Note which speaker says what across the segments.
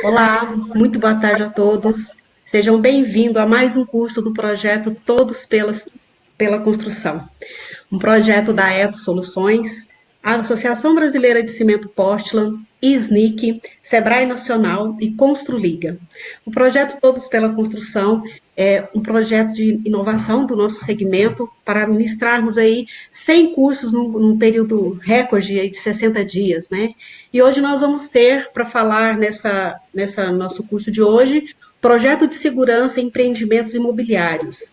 Speaker 1: Olá, muito boa tarde a todos. Sejam bem-vindos a mais um curso do projeto pela Construção, um projeto da Eto Soluções, a Associação Brasileira de Cimento Portland, ISNIC, Sebrae Nacional e Construliga. O projeto Todos pela Construção é um projeto de inovação do nosso segmento para ministrarmos aí 100 cursos num período recorde aí de 60 dias, né? E hoje nós vamos ter para falar nessa nosso curso de hoje, projeto de segurança em empreendimentos imobiliários.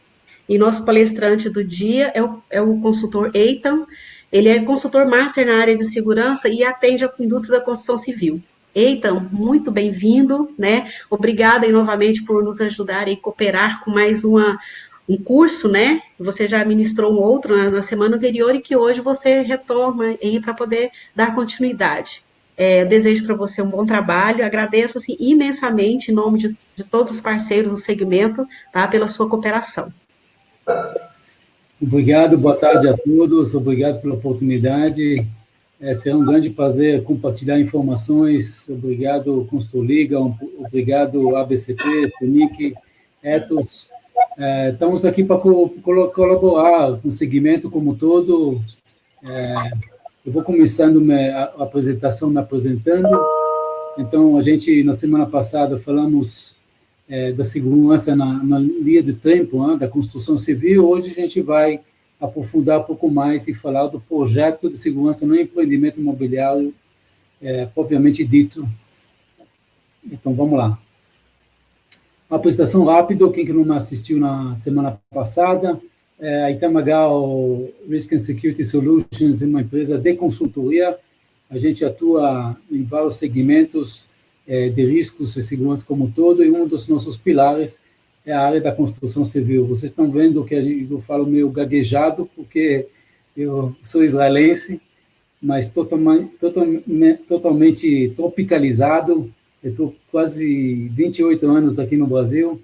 Speaker 1: E nosso palestrante do dia é o consultor Eitan. Ele é consultor master na área de segurança e atende a indústria da construção civil. Eitan, muito bem-vindo, né? Obrigada aí, novamente por nos ajudar e cooperar com mais um curso, né? Você já ministrou um outro na semana anterior e que hoje você retoma aí para poder dar continuidade. Desejo para você um bom trabalho, agradeço assim, imensamente em nome de todos os parceiros do segmento, tá, pela sua cooperação.
Speaker 2: Obrigado, boa tarde a todos, obrigado pela oportunidade. Será um grande prazer compartilhar informações. Obrigado, Construliga, obrigado, ABCP, FUNIC, Ethos. Estamos aqui para colaborar com o segmento como um todo. Eu vou começando a apresentação me apresentando. Então, a gente, na semana passada, falamos da segurança na linha de tempo, da construção civil. Hoje a gente vai aprofundar um pouco mais e falar do projeto de segurança no empreendimento imobiliário propriamente dito. Então, vamos lá. Uma apresentação rápida, quem que não assistiu na semana passada, a Itamagal Risk and Security Solutions é uma empresa de consultoria. A gente atua em vários segmentos de riscos e segurança como um todo, e um dos nossos pilares é a área da construção civil. Vocês estão vendo que eu falo meio gaguejado, porque eu sou israelense, mas totalmente tropicalizado. Eu estou quase 28 anos aqui no Brasil.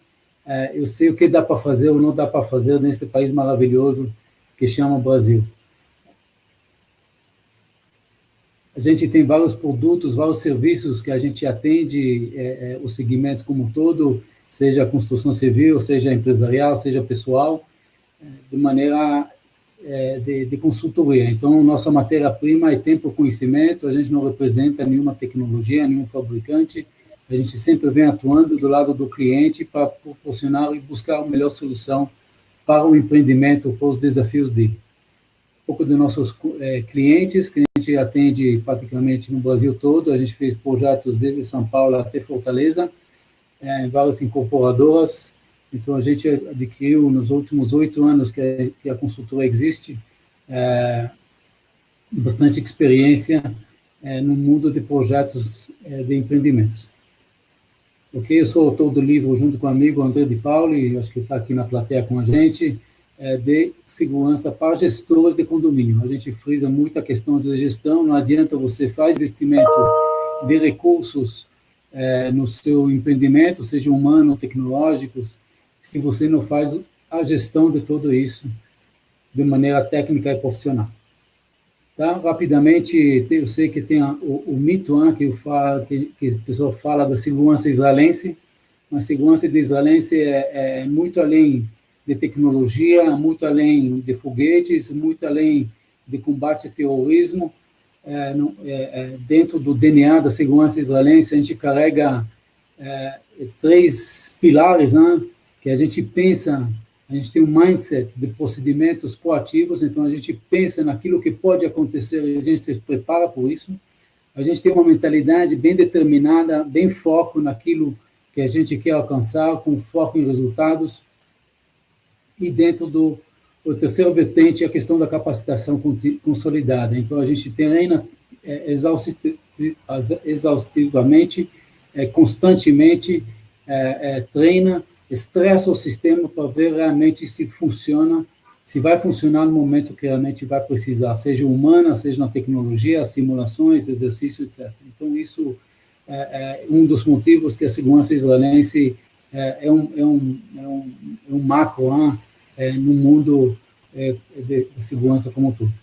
Speaker 2: Eu sei o que dá para fazer ou não dá para fazer nesse país maravilhoso que chama Brasil. A gente tem vários produtos, vários serviços que a gente atende os segmentos como um todo, seja a construção civil, seja empresarial, seja pessoal, de maneira de consultoria. Então, nossa matéria-prima é tempo e conhecimento, a gente não representa nenhuma tecnologia, nenhum fabricante, a gente sempre vem atuando do lado do cliente para proporcionar e buscar a melhor solução para o empreendimento, para os desafios dele. Um pouco dos nossos clientes, que a gente atende praticamente no Brasil todo, a gente fez projetos desde São Paulo até Fortaleza, em várias incorporadoras. Então, a gente adquiriu, nos últimos 8 anos que a consultora existe, bastante experiência no mundo de projetos de empreendimentos. Ok? Eu sou autor do livro, junto com o amigo André de Pauli, acho que está aqui na plateia com a gente, de segurança para gestores de condomínio. A gente frisa muito a questão de gestão, não adianta você fazer investimento de recursos no seu empreendimento, seja humano ou tecnológicos, se você não faz a gestão de tudo isso de maneira técnica e profissional. Tá? Rapidamente, eu sei que tem o mito que a pessoa fala da segurança israelense, mas a segurança israelense é muito além de tecnologia, muito além de foguetes, muito além de combate ao terrorismo. Dentro do DNA da segurança israelense, a gente carrega 3 pilares, que a gente pensa, a gente tem um mindset de procedimentos proativos, então a gente pensa naquilo que pode acontecer e a gente se prepara por isso. A gente tem uma mentalidade bem determinada, bem foco naquilo que a gente quer alcançar, com foco em resultados. E dentro o terceiro vertente é a questão da capacitação consolidada. Então, a gente treina exaustivamente, constantemente, treina, estressa o sistema para ver realmente se funciona, se vai funcionar no momento que realmente vai precisar, seja humana, seja na tecnologia, simulações, exercício, etc. Então, isso é um dos motivos que a segurança israelense é um macro no mundo de segurança como um todo.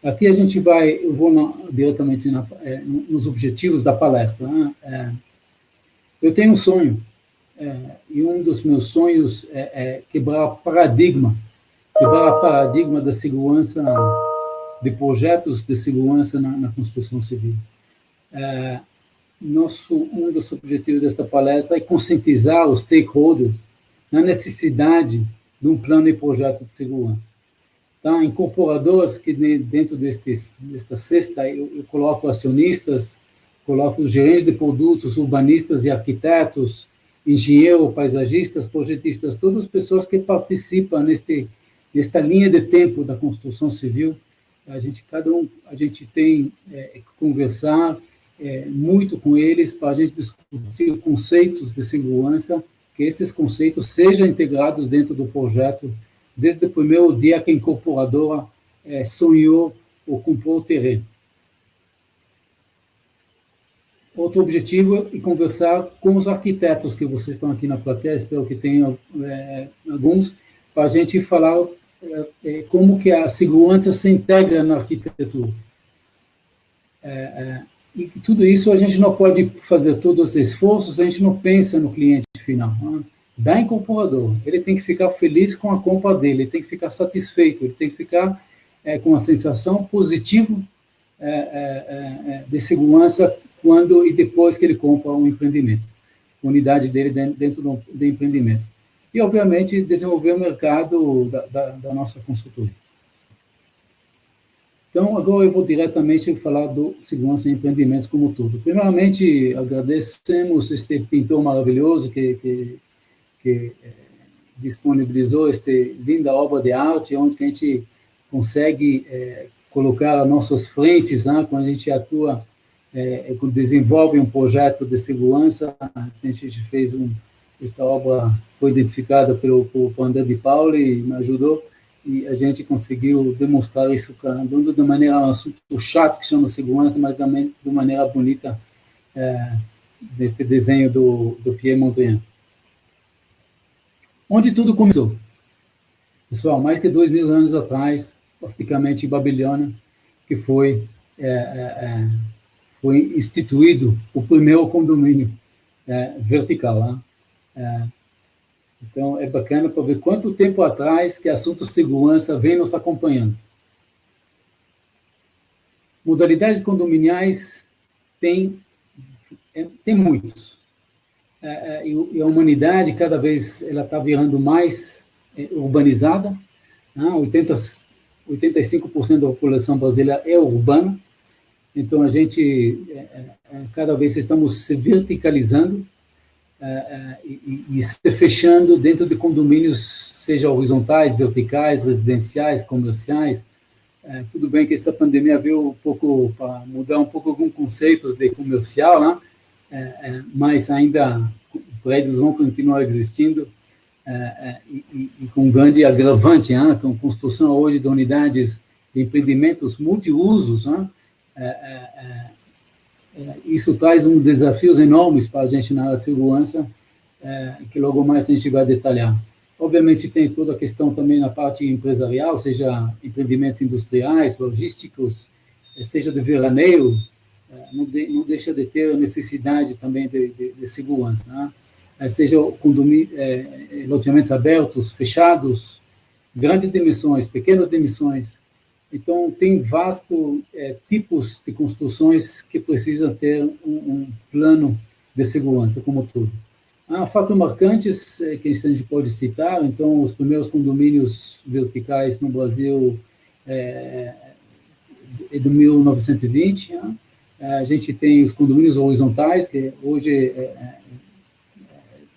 Speaker 2: Aqui eu vou diretamente nos objetivos da palestra. Né? Eu tenho um sonho, e um dos meus sonhos é quebrar o paradigma da segurança, de projetos de segurança na construção civil. Um dos objetivos desta palestra é conscientizar os stakeholders na necessidade de um plano e projeto de segurança. Tá? Incorporadores que dentro desta cesta eu coloco acionistas, coloco os gerentes de produtos, urbanistas e arquitetos, engenheiros, paisagistas, projetistas, todas as pessoas que participam nesta linha de tempo da construção civil. A gente tem que conversar muito com eles para a gente discutir conceitos de segurança, que esses conceitos sejam integrados dentro do projeto desde o primeiro dia que a incorporadora sonhou ou comprou o terreno. Outro objetivo é conversar com os arquitetos que vocês estão aqui na plateia, espero que tenham alguns, para a gente falar como que a segurança se integra na arquitetura. E tudo isso a gente não pode fazer todos os esforços, a gente não pensa no cliente final. Né? Da incorporador, ele tem que ficar feliz com a compra dele, ele tem que ficar satisfeito, ele tem que ficar com a sensação positiva de segurança quando e depois que ele compra um empreendimento, a unidade dele dentro do empreendimento. E, obviamente, desenvolver o mercado da nossa consultoria. Então, agora eu vou diretamente falar do segurança em empreendimentos como um todo. Primeiramente, agradecemos este pintor maravilhoso que disponibilizou esta linda obra de arte, onde a gente consegue colocar as nossas frentes, né, quando a gente atua, quando desenvolve um projeto de segurança. A gente fez esta obra foi identificada pelo André de Pauli, me ajudou, e a gente conseguiu demonstrar isso, dando de maneira um assunto chato que chama segurança, mas também de maneira bonita, neste desenho do Pierre Mondrian. Onde tudo começou? Pessoal, mais que 2.000 anos atrás, praticamente em Babilônia, que foi instituído o primeiro condomínio vertical. Né? Então, é bacana para ver quanto tempo atrás que assunto segurança vem nos acompanhando. Modalidades condominiais tem muitos. E a humanidade, cada vez, ela está virando mais urbanizada. 85% da população brasileira é urbana. Então, a gente, cada vez estamos se verticalizando, e se fechando dentro de condomínios, seja horizontais, verticais, residenciais, comerciais. Tudo bem que esta pandemia veio um pouco para mudar um pouco alguns conceitos de comercial, né? Mas ainda prédios vão continuar existindo, e com um grande agravante, né? Com construção hoje de unidades de empreendimentos multiusos, né? Isso traz desafios enormes para a gente na área de segurança, que logo mais a gente vai detalhar. Obviamente tem toda a questão também na parte empresarial, seja empreendimentos industriais, logísticos, seja de veraneio, não deixa de ter a necessidade também de segurança, né? Seja loteamentos abertos, fechados, grandes dimensões, pequenas dimensões. Então, tem vastos tipos de construções que precisam ter um plano de segurança como todo. Há fatos marcantes que a gente pode citar. Então, os primeiros condomínios verticais no Brasil é de 1920. Né? A gente tem os condomínios horizontais, que hoje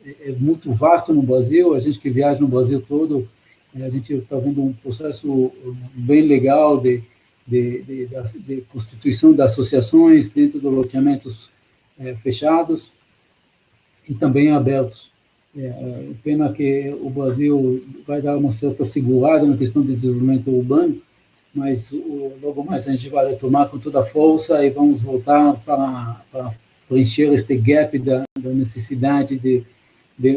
Speaker 2: é muito vasto no Brasil. A gente que viaja no Brasil todo, a gente está vendo um processo bem legal de constituição de associações dentro de loteamentos fechados e também abertos. Pena que o Brasil vai dar uma certa segurada na questão de desenvolvimento urbano, mas logo mais a gente vai retomar com toda a força e vamos voltar para preencher este gap da necessidade de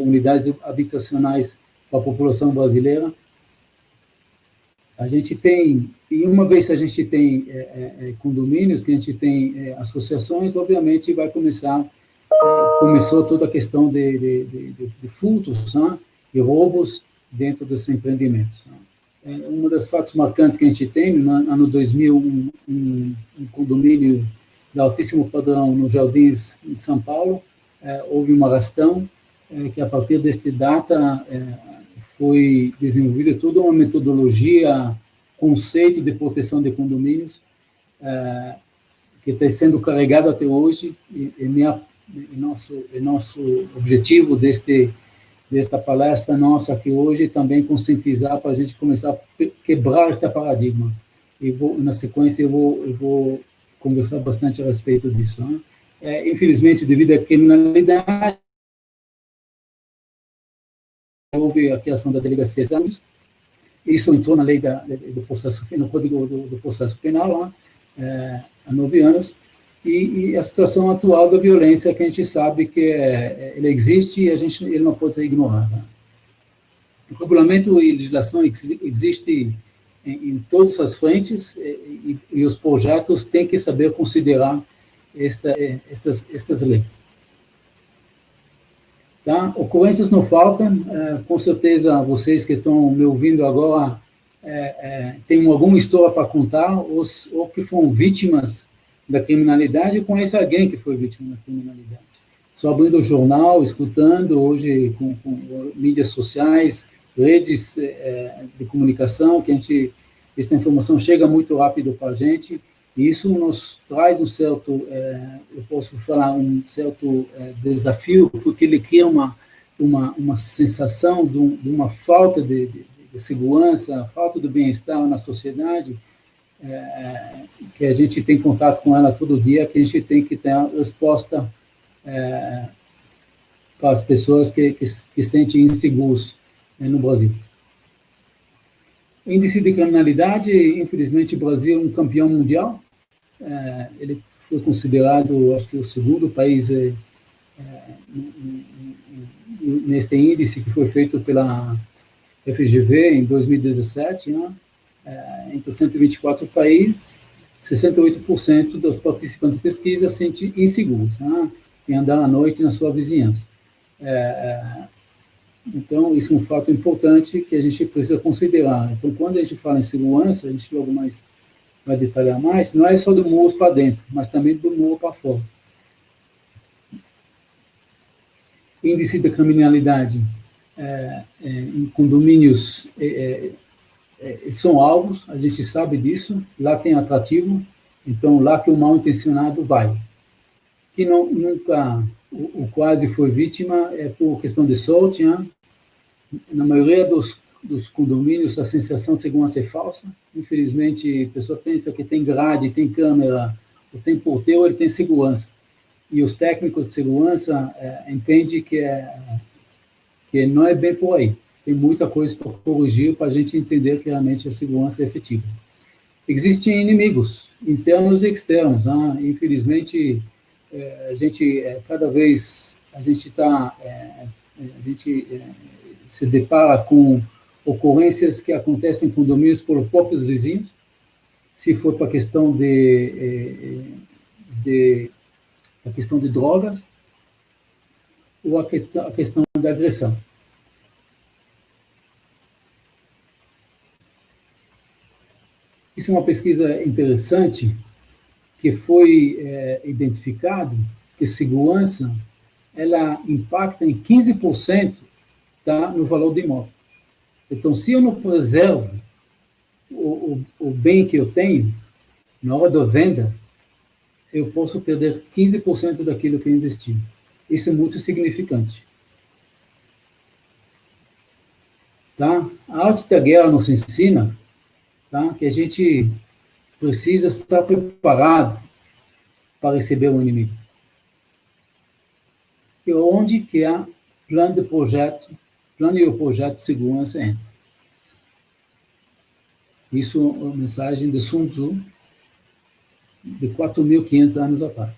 Speaker 2: unidades habitacionais para a população brasileira. A gente tem, e uma vez que a gente tem condomínios, que a gente tem associações, obviamente vai começou toda a questão de furtos, né, e roubos dentro dos empreendimentos. Um dos fatos marcantes que a gente tem, no ano 2000, um condomínio de altíssimo padrão nos Jardins de São Paulo, houve uma arrastão, que a partir desta data foi desenvolvida toda uma metodologia, conceito de proteção de condomínios, que está sendo carregado até hoje, nosso objetivo desta palestra nossa aqui hoje também conscientizar para a gente começar a quebrar este paradigma. E na sequência eu vou conversar bastante a respeito disso. Né? Infelizmente, devido à criminalidade, houve a criação da delegacia de exames. Isso entrou na lei do processo, no Código do Processo Penal, lá, há 9 anos, e a situação atual da violência, que a gente sabe que ele existe e ele não pode ser ignorado. Né? O regulamento e legislação existe em todas as frentes, e os projetos têm que saber considerar estas leis. Tá? Ocorrências não faltam, com certeza vocês que estão me ouvindo agora têm alguma história para contar, ou que foram vítimas da criminalidade, ou conhecem alguém que foi vítima da criminalidade. Só abrindo o jornal, escutando, hoje com mídias sociais, redes de comunicação, que essa informação chega muito rápido para a gente, e isso nos traz um certo, eu posso falar, um certo desafio, porque ele cria uma sensação de uma falta de segurança, falta de bem-estar na sociedade, que a gente tem contato com ela todo dia, que a gente tem que ter a resposta para as pessoas que se sentem inseguros no Brasil. Índice de criminalidade, infelizmente, o Brasil é um campeão mundial. Ele foi considerado, acho que, o segundo país neste índice que foi feito pela FGV em 2017, né? Entre 124 países, 68% dos participantes da pesquisa se sentem inseguros, né, em andar à noite na sua vizinhança. Então, isso é um fato importante que a gente precisa considerar. Então, quando a gente fala em segurança, a gente logo mais vai detalhar mais, não é só do muro para dentro, mas também do muro para fora. Índice da criminalidade em condomínios são alvos, a gente sabe disso, lá tem atrativo, então lá que o mal intencionado vai. Que nunca o quase foi vítima por questão de sorte, né? Na maioria dos condomínios a sensação de segurança é falsa, infelizmente a pessoa pensa que tem grade, tem câmera, ou tem porteiro, ele tem segurança, e os técnicos de segurança entendem que não é bem por aí. Tem muita coisa para corrigir para a gente entender que realmente a segurança é efetiva. Existem inimigos, internos e externos. Né? Infelizmente, a gente, cada vez, a gente se depara com ocorrências que acontecem em condomínios pelos próprios vizinhos, se for para a questão a questão de drogas, ou a questão da agressão. Isso é uma pesquisa interessante, que foi identificado que segurança ela impacta em 15% no valor do imóvel. Então, se eu não preservo o bem que eu tenho, na hora da venda, eu posso perder 15% daquilo que eu investi. Isso é muito significante. Tá? A arte da guerra nos ensina, tá, que a gente precisa estar preparado para receber o inimigo. E onde que há plano e o projeto de segurança entra. Isso é uma mensagem de Sun Tzu, de 4.500 anos atrás.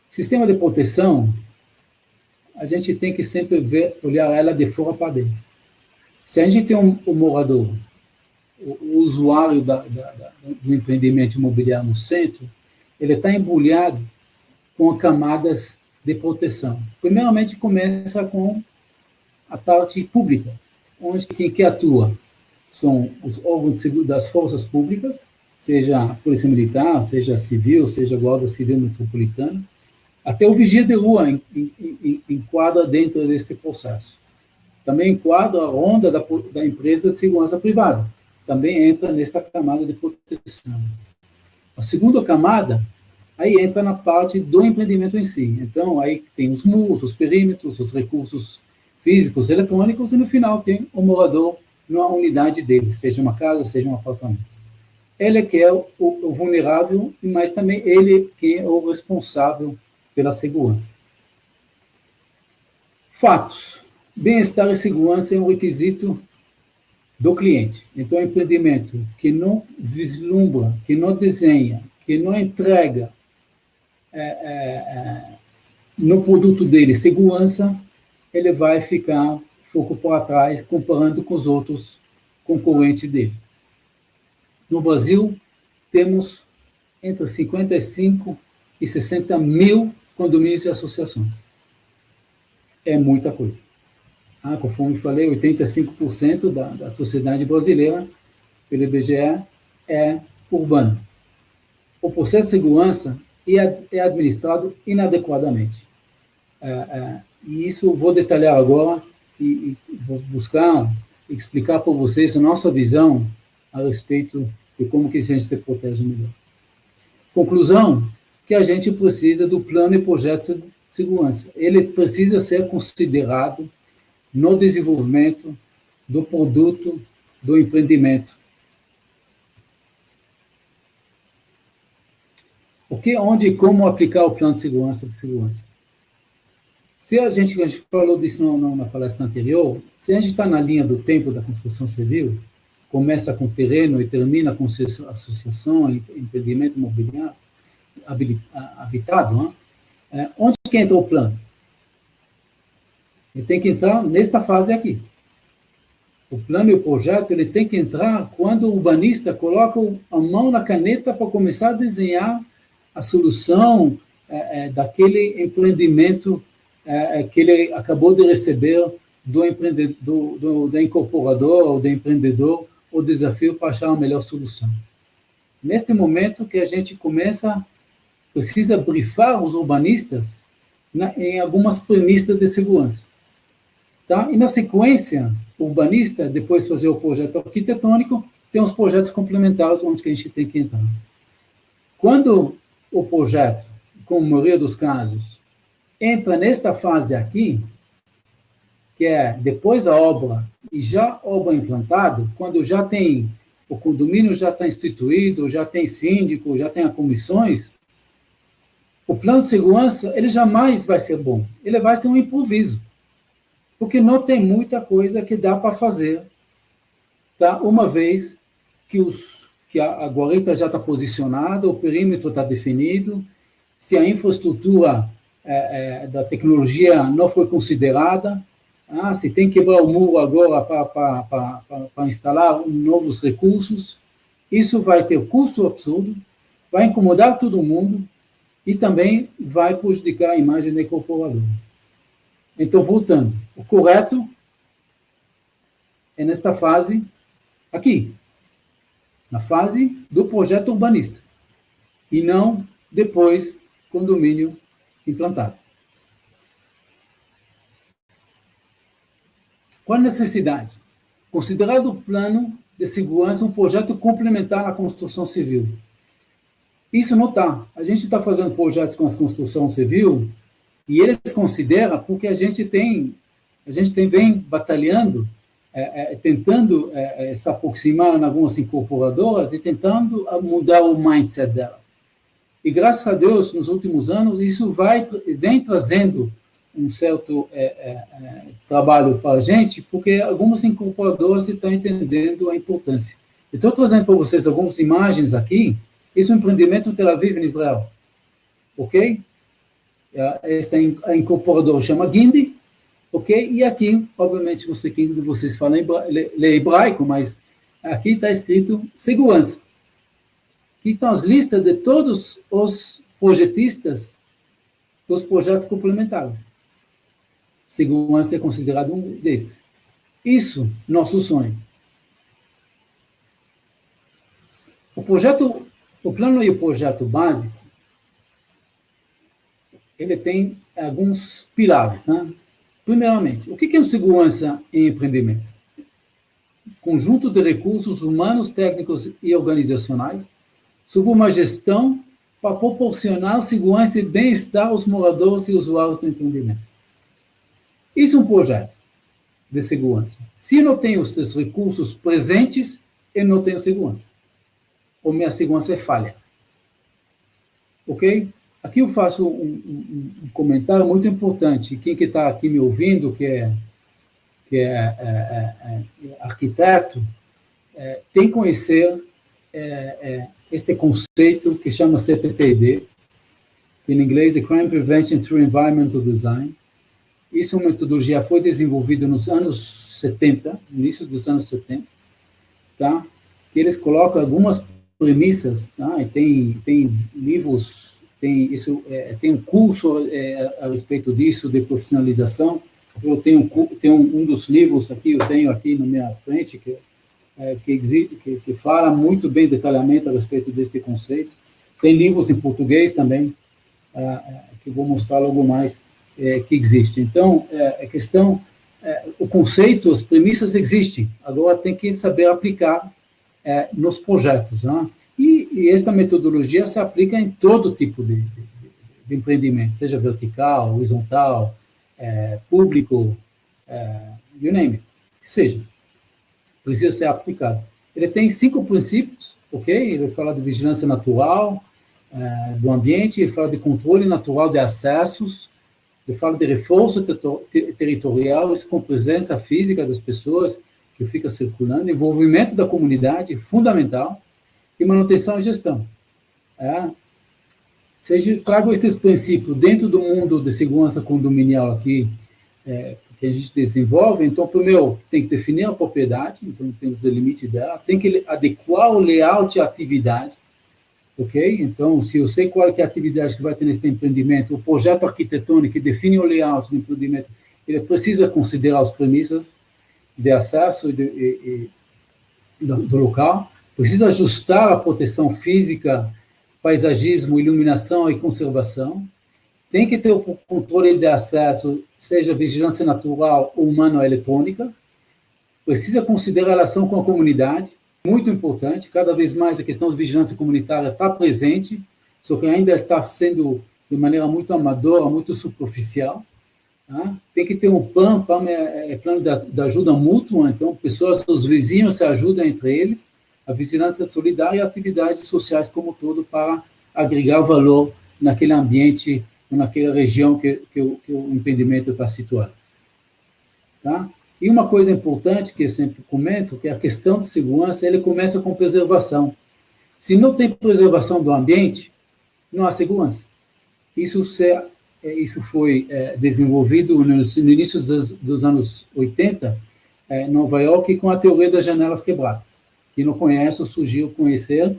Speaker 2: Sistema de proteção, a gente tem que sempre olhar ela de fora para dentro. Se a gente tem um morador, o usuário do empreendimento imobiliário no centro, ele está embrulhado com camadas de proteção. Primeiramente, começa com a parte pública, onde quem que atua são os órgãos das forças públicas, seja a Polícia Militar, seja a Civil, seja a Guarda Civil Metropolitana, até o vigia de rua enquadra dentro deste processo. Também enquadra a ronda da empresa de segurança privada, também entra nesta camada de proteção. A segunda camada, aí entra na parte do empreendimento em si. Então, aí tem os muros, os perímetros, os recursos físicos, eletrônicos, e no final tem o morador na unidade dele, seja uma casa, seja um apartamento. Ele que é o vulnerável, mas também ele que é o responsável pela segurança. Fatos. Bem-estar e segurança é um requisito do cliente. Então, o empreendimento que não vislumbra, que não desenha, que não entrega no produto dele segurança, ele vai ficar pouco para trás comparando com os outros concorrentes dele. No Brasil, temos entre 55 e 60 mil condomínios e associações. É muita coisa. Conforme falei, 85% da sociedade brasileira, pelo IBGE, é urbana. O processo de segurança é administrado inadequadamente. E isso eu vou detalhar agora e vou buscar explicar para vocês a nossa visão a respeito de como que a gente se protege melhor. Conclusão, que a gente precisa do plano e projeto de segurança. Ele precisa ser considerado no desenvolvimento do produto, do empreendimento. Onde e como aplicar o plano de segurança? Se a gente falou disso na palestra anterior, se a gente está na linha do tempo da construção civil, começa com terreno e termina com associação, empreendimento imobiliário, habitado, onde que entra o plano? Ele tem que entrar nesta fase aqui. O plano e o projeto, ele tem que entrar quando o urbanista coloca a mão na caneta para começar a desenhar a solução daquele empreendimento que ele acabou de receber do incorporador ou do empreendedor, o desafio para achar a melhor solução. Neste momento que a gente precisa brifar os urbanistas em algumas premissas de segurança. Tá? E na sequência, o urbanista, depois de fazer o projeto arquitetônico, tem os projetos complementares onde que a gente tem que entrar. Quando o projeto, como a maioria dos casos, entra nesta fase aqui, que é depois da obra e já obra implantada, quando já tem, o condomínio já está instituído, já tem síndico, já tem as comissões, o plano de segurança, ele jamais vai ser bom. Ele vai ser um improviso. Porque não tem muita coisa que dá para fazer, tá? Uma vez que a guarita já está posicionada, o perímetro está definido, se a infraestrutura da tecnologia não foi considerada, se tem que quebrar o muro agora para instalar novos recursos, isso vai ter custo absurdo, vai incomodar todo mundo e também vai prejudicar a imagem do incorporador. Então, voltando, o correto é nesta fase aqui, na fase do projeto urbanista, e não depois condomínio implantado. Qual a necessidade? Considerado o plano de segurança um projeto complementar à construção civil. Isso não está. A gente está fazendo projetos com a construção civil e eles consideram porque a gente vem batalhando, tentando se aproximar em algumas incorporadoras e tentando mudar o mindset delas. E graças a Deus, nos últimos anos, isso vem trazendo um certo trabalho para a gente, porque algumas incorporadoras estão entendendo a importância. Estou trazendo para vocês algumas imagens aqui. Isso é um empreendimento em Tel Aviv, em Israel. Ok? Esta incorporadora chama Gindi, ok? E aqui, obviamente, não sei quem de vocês fala lê hebraico, mas aqui está escrito segurança. Aqui estão as listas de todos os projetistas dos projetos complementares. Segurança é considerado um desses. Isso, nosso sonho. O plano e o projeto básico, ele tem alguns pilares, né? Primeiramente, o que é segurança em empreendimento? Conjunto de recursos humanos, técnicos e organizacionais sob uma gestão para proporcionar segurança e bem-estar aos moradores e usuários do empreendimento. Isso é um projeto de segurança. Se eu não tenho esses recursos presentes, eu não tenho segurança. Ou minha segurança é falha. Ok? Aqui eu faço um comentário muito importante. Quem que está aqui me ouvindo, que é arquiteto, tem que conhecer este conceito que chama CPTD, que em inglês é Crime Prevention Through Environmental Design. Isso é uma metodologia, foi desenvolvida nos anos 70, no início dos anos 70, tá? Que eles colocam algumas premissas, tá? E tem livros, tem um curso a respeito disso, de profissionalização. Eu tenho um dos livros aqui, eu tenho aqui na minha frente, que fala muito bem detalhadamente a respeito deste conceito. Tem livros em português também, que vou mostrar logo mais, que existe. Então, a questão, o conceito, as premissas existem, agora tem que saber aplicar nos projetos. Né? E esta metodologia se aplica em todo tipo de empreendimento, seja vertical, horizontal, público, you name it, que seja. Precisa ser aplicado. Ele tem 5 princípios, ok? Ele fala de vigilância natural do ambiente, ele fala de controle natural de acessos, ele fala de reforço territorial, isso com presença física das pessoas que fica circulando, envolvimento da comunidade, fundamental, e manutenção e gestão. Se eu trago esses princípios dentro do mundo de segurança condominial aqui, que a gente desenvolve, então, primeiro, tem que definir a propriedade, então temos o limite dela, tem que adequar o layout à atividade, ok? Então, se eu sei qual é a atividade que vai ter nesse empreendimento, o projeto arquitetônico que define o layout do empreendimento, ele precisa considerar as premissas de acesso do local, precisa ajustar a proteção física, paisagismo, iluminação e conservação, tem que ter o controle de acesso, seja vigilância natural, humana ou eletrônica, precisa considerar a relação com a comunidade, muito importante, cada vez mais a questão de vigilância comunitária está presente, só que ainda está sendo de maneira muito amadora, muito superficial. Tá? Tem que ter um plano de ajuda mútua, então pessoas, os vizinhos se ajudam entre eles, a vigilância solidária e atividades sociais como um todo para agregar valor naquele ambiente, naquela região que o empreendimento está situado. Tá? E uma coisa importante que eu sempre comento, que a questão de segurança, ele começa com preservação. Se não tem preservação do ambiente, não há segurança. Isso foi desenvolvido no início dos anos 80, em Nova York, com a teoria das janelas quebradas. Quem não conhece, surgiu conhecer,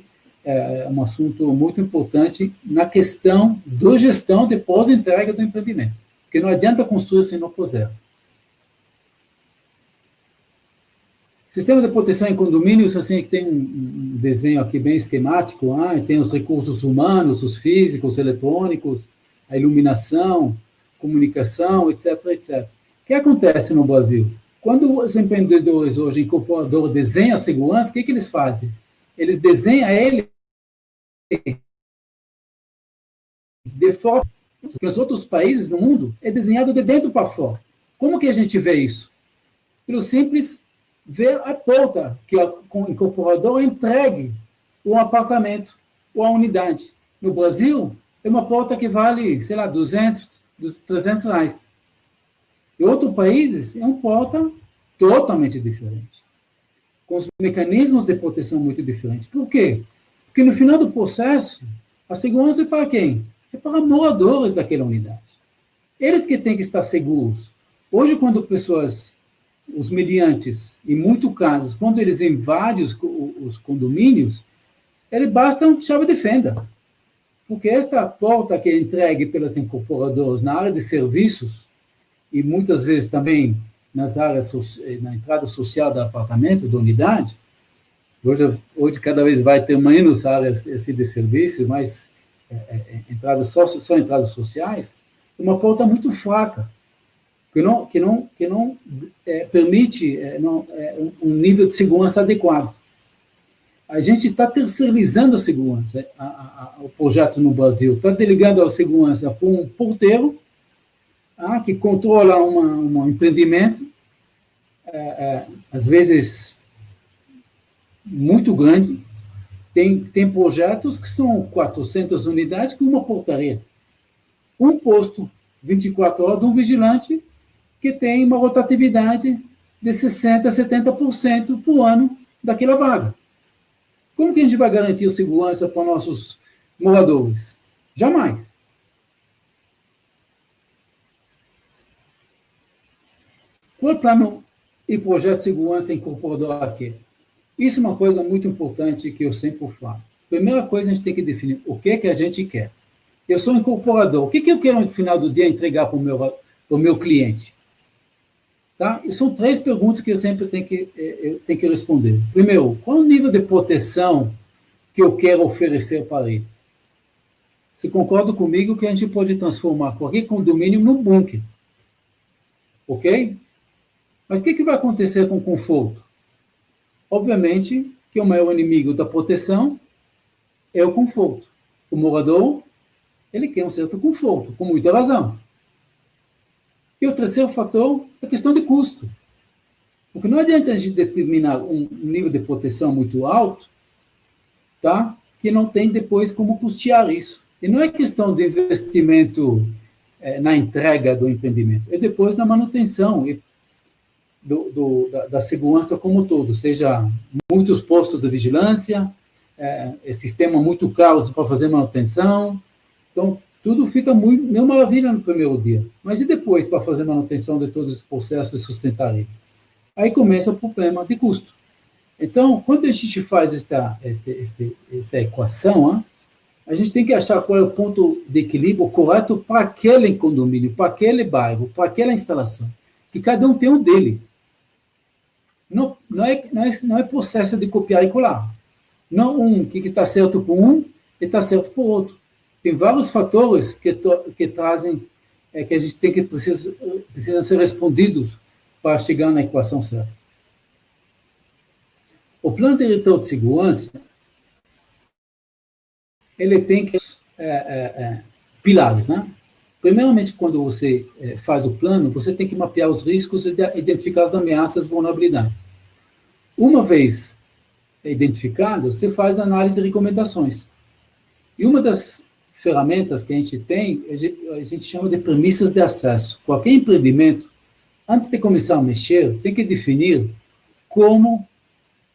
Speaker 2: um assunto muito importante na questão da gestão de pós-entrega do empreendimento. Porque não adianta construir se não puser. Sistema de proteção em condomínios, assim, tem um desenho aqui bem esquemático, tem os recursos humanos, os físicos, eletrônicos, a iluminação, comunicação, etc., etc. O que acontece no Brasil? Quando os empreendedores hoje, incorporadores, desenham a segurança, o que eles fazem? Eles desenham ele de fora. Nos outros países no mundo, é desenhado de dentro para fora. Como que a gente vê isso? Pelo simples ver a porta que o incorporador entregue o apartamento ou a unidade. No Brasil, é uma porta que vale, sei lá, 200, 300 reais. Em outros países, é uma porta totalmente diferente. Com os mecanismos de proteção muito diferentes. Por quê? Porque no final do processo, a segurança é para quem? É para moradores daquela unidade. Eles que têm que estar seguros. Hoje, quando pessoas, os meliantes, em muitos casos, quando eles invadem os condomínios, ele basta uma chave de fenda. Porque esta porta que é entregue pelas incorporadoras na área de serviços, e muitas vezes também nas áreas, na entrada social do apartamento, da unidade, hoje cada vez vai ter menos áreas assim, de serviço, mas entradas só entradas sociais, uma porta muito fraca, que não permite um nível de segurança adequado. A gente está terceirizando a segurança, o projeto no Brasil, está delegando a segurança para um porteiro que controla um empreendimento, às vezes muito grande. Tem projetos que são 400 unidades com uma portaria. Um posto, 24 horas, de um vigilante que tem uma rotatividade de 60% a 70% por ano daquela vaga. Como que a gente vai garantir segurança para nossos moradores? Jamais. Qual é o plano e projeto de segurança incorporador aqui? Isso é uma coisa muito importante que eu sempre falo. Primeira coisa, a gente tem que definir o que a gente quer. Eu sou incorporador. O que eu quero no final do dia entregar para o meu cliente? Tá? E são 3 perguntas que eu sempre tenho que responder. Primeiro, qual é o nível de proteção que eu quero oferecer para eles? Você concorda comigo que a gente pode transformar qualquer condomínio num bunker? Ok? Mas o que vai acontecer com o conforto? Obviamente que o maior inimigo da proteção é o conforto. O morador, ele quer um certo conforto, com muita razão. E o terceiro fator é a questão de custo. Porque não adianta a gente determinar um nível de proteção muito alto, tá? Que não tem depois como custear isso. E não é questão de investimento na entrega do empreendimento, é depois na manutenção e da segurança como um todo, seja muitos postos de vigilância, sistema muito caro para fazer manutenção. Então, tudo fica meio maravilha no primeiro dia. Mas e depois, para fazer manutenção de todos os processos e sustentar ele? Aí começa o problema de custo. Então, quando a gente faz esta equação, a gente tem que achar qual é o ponto de equilíbrio correto para aquele condomínio, para aquele bairro, para aquela instalação. Que cada um tem um dele. Não é processo de copiar e colar. Não que está certo para um e está certo para o outro. Tem vários fatores que trazem, que a gente precisa ser respondidos para chegar na equação certa. O plano diretor de segurança, ele tem pilares, né? Primeiramente, quando você faz o plano, você tem que mapear os riscos e identificar as ameaças e vulnerabilidades. Uma vez identificado, você faz análise e recomendações. E uma das ferramentas que a gente tem, a gente chama de premissas de acesso. Qualquer empreendimento, antes de começar a mexer, tem que definir como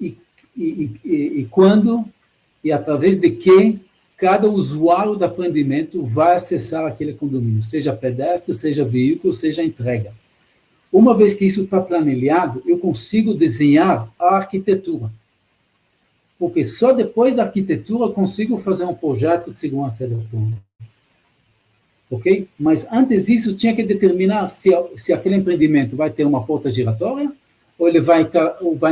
Speaker 2: e quando e através de que cada usuário do empreendimento vai acessar aquele condomínio, seja pedestre, seja veículo, seja entrega. Uma vez que isso está planejado, eu consigo desenhar a arquitetura. Porque só depois da arquitetura eu consigo fazer um projeto de segurança eletrônica. Ok? Mas antes disso, tinha que determinar se aquele empreendimento vai ter uma porta giratória, ou ele vai